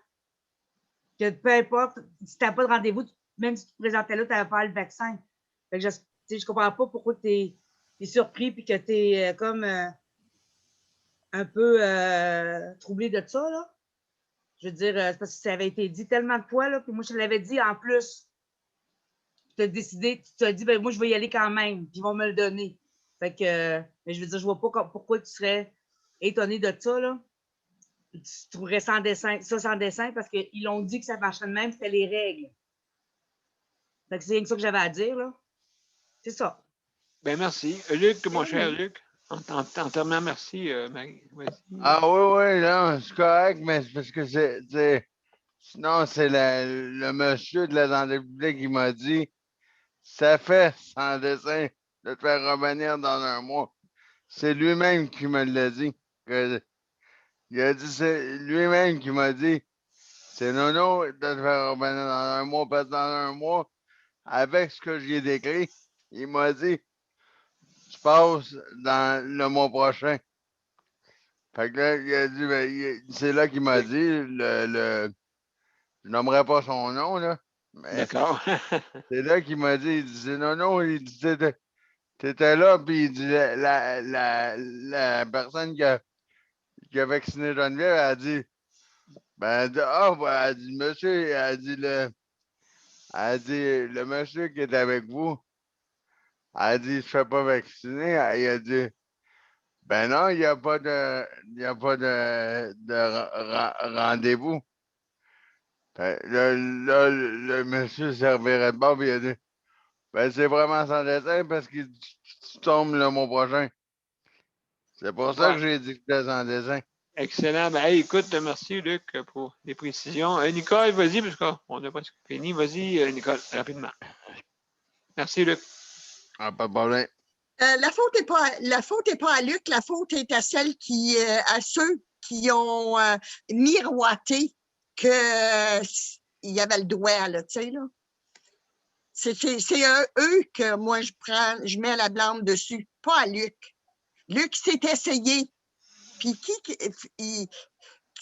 Que peu importe, si tu n'as pas de rendez-vous, même si tu te présentais là, tu n'avais pas le vaccin. Fait que je ne comprends pas pourquoi tu es surpris et que tu es comme un peu troublé de ça, là. Je veux dire, c'est parce que ça avait été dit tellement de fois, là, puis moi, je te l'avais dit en plus. Tu as décidé, tu t'as dit, ben moi, je vais y aller quand même, puis ils vont me le donner. Fait que, mais je veux dire, je vois pas pourquoi tu serais étonné de ça, là. Tu trouverais ça sans dessin, parce qu'ils l'ont dit que ça marchait de même, c'était les règles. Fait que c'est rien que ça que j'avais à dire, là. C'est ça. Ben merci. Luc, mon cher Luc, en terminant, merci, Marie. Ah oui, non, c'est correct, mais c'est parce que sinon, c'est le monsieur de la santé publique qui m'a dit ça fait sans dessin de te faire revenir dans un mois. C'est lui-même qui me l'a dit. Il a dit, c'est lui-même qui m'a dit c'est nono de te faire revenir dans un mois, parce que dans un mois, avec ce que j'ai décrit, il m'a dit tu passes dans le mois prochain. Fait que là, il a dit, ben, c'est là qu'il m'a dit, je nommerai pas son nom, là. D'accord. C'est là qu'il m'a dit, il dit, non, il dit, t'étais là, puis il dit, la personne qui a vacciné Geneviève, elle a dit, ben, elle dit, monsieur, elle dit, le monsieur qui est avec vous, elle a dit, je ne fais pas vacciner, il a dit, ben non, il n'y a pas de rendez-vous. Là, le monsieur servirait de bord et il a dit ben c'est vraiment sans dessin parce que tu tombes le mois prochain. C'est pour ça que j'ai dit que c'était sans dessin. Excellent. Ben, hey, écoute, merci Luc pour les précisions. Nicole, vas-y, parce qu'on n'a pas fini. Vas-y, Nicole, rapidement. Merci, Luc. Ah, pas de problème. La faute n'est pas à Luc, la faute est à à ceux qui ont miroité qu'il y avait le doigt, là, tu sais, là. C'est eux que moi, je mets la blâme dessus, pas à Luc. Luc s'est essayé. Puis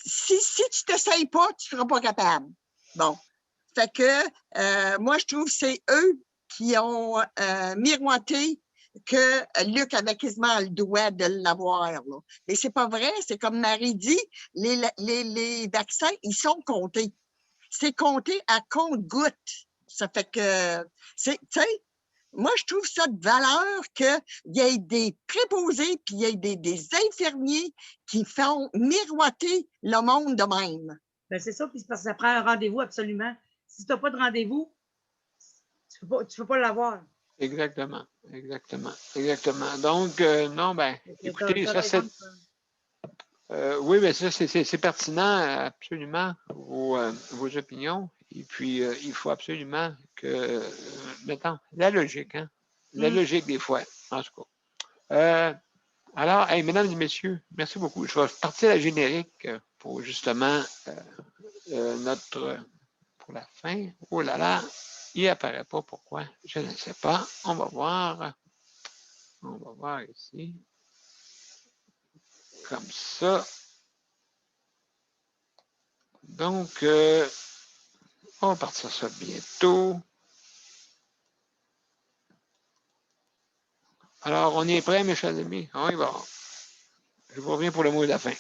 si tu t'essayes pas, tu ne seras pas capable. Bon. Fait que moi, je trouve que c'est eux qui ont miroité que Luc avait quasiment le doigt de l'avoir. Là. Mais c'est pas vrai, c'est comme Marie dit, les vaccins, ils sont comptés. C'est compté à compte-gouttes. Ça fait que, tu sais, moi, je trouve ça de valeur qu'il y ait des préposés puis il y ait des infirmiers qui font miroiter le monde de même. Ben c'est ça, puis c'est parce que ça prend un rendez-vous absolument. Si tu n'as pas de rendez-vous, tu ne peux pas l'avoir. Exactement. Donc, non, ben, écoutez, ça, c'est... oui, mais ça, c'est pertinent, absolument, vos opinions. Et puis, il faut absolument que, mettons, la logique, hein? La logique des fois, en tout cas. Alors, hey, mesdames et messieurs, merci beaucoup. Je vais partir à la générique pour justement pour la fin. Oh là là, il n'apparaît pas. Pourquoi? Je ne sais pas. On va voir. On va voir ici. Comme ça. Donc, on va partir ça bientôt. Alors, on est prêt, mes chers amis? On y va. Je vous reviens pour le mot de la fin.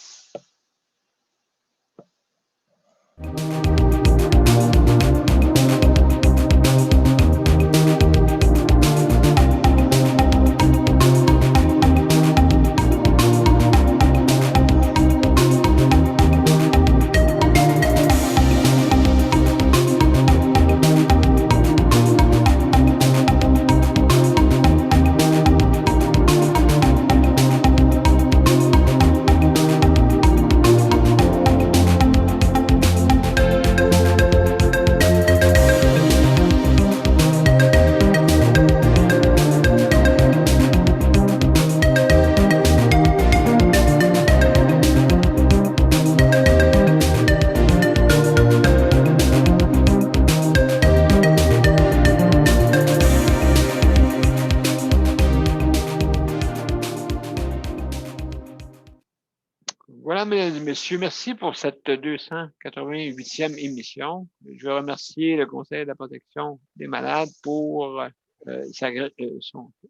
Voilà, mesdames et messieurs, merci pour cette 288e émission. Je veux remercier le Conseil de la protection des malades pour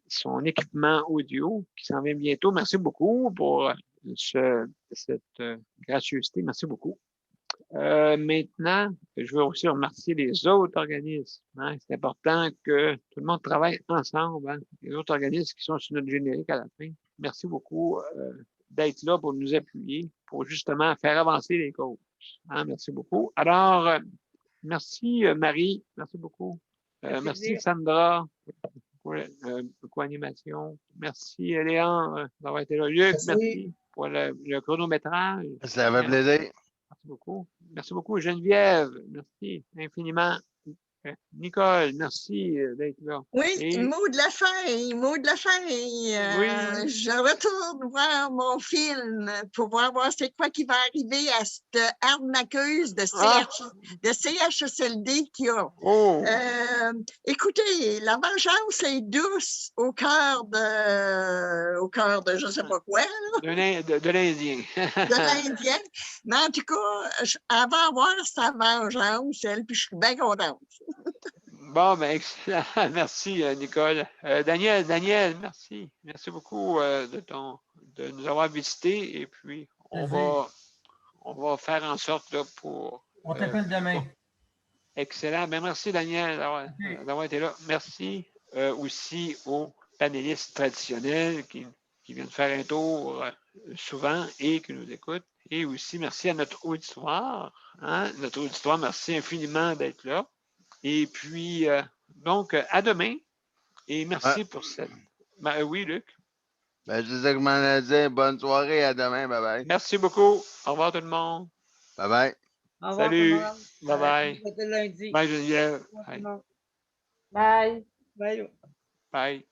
son équipement audio qui s'en vient bientôt. Merci beaucoup pour cette gracieuseté. Merci beaucoup. Maintenant, je veux aussi remercier les autres organismes. Hein. C'est important que tout le monde travaille ensemble. Hein. Les autres organismes qui sont sur notre générique à la fin. Merci beaucoup d'être là pour nous appuyer, pour justement faire avancer les causes. Hein. Merci beaucoup. Alors, merci Marie. Merci beaucoup. Merci Sandra pour la co-animation. Merci Léon d'avoir été là. Luc, merci pour le chronométrage. Ça fait plaisir. Merci beaucoup. Merci beaucoup, Geneviève. Merci infiniment. Nicole, merci d'être là. Oui, mot de la fin, mot de la fin. Oui. Je retourne voir mon film pour voir c'est quoi qui va arriver à cette arnaqueuse de CHSLD qu'il y a. Oh. Écoutez, la vengeance est douce au cœur de je ne sais pas quoi. De l'Indien. De l'Indien. Mais en tout cas, elle va avoir sa vengeance, elle, puis je suis bien contente. Bon, ben excellent. Merci, Nicole. Daniel, merci. Merci beaucoup de nous avoir visités. Et puis, on va faire en sorte là, pour. On t'appelle demain. Excellent. Ben, merci, Daniel, d'avoir été là. Merci aussi aux panélistes traditionnels qui viennent faire un tour souvent et qui nous écoutent. Et aussi, merci à notre auditoire. Hein? Notre auditoire, merci infiniment d'être là. Et puis, donc, à demain. Et merci pour cette. Ben, oui, Luc. Ben, je sais que je m'en ai dit. Bonne soirée. À demain. Bye bye. Merci beaucoup. Au revoir, tout le monde. Bye bye. Au revoir, Salut. tout le monde. Bye bye. Lundi. Bye, Geneviève. Bye. Bye. Bye. Bye.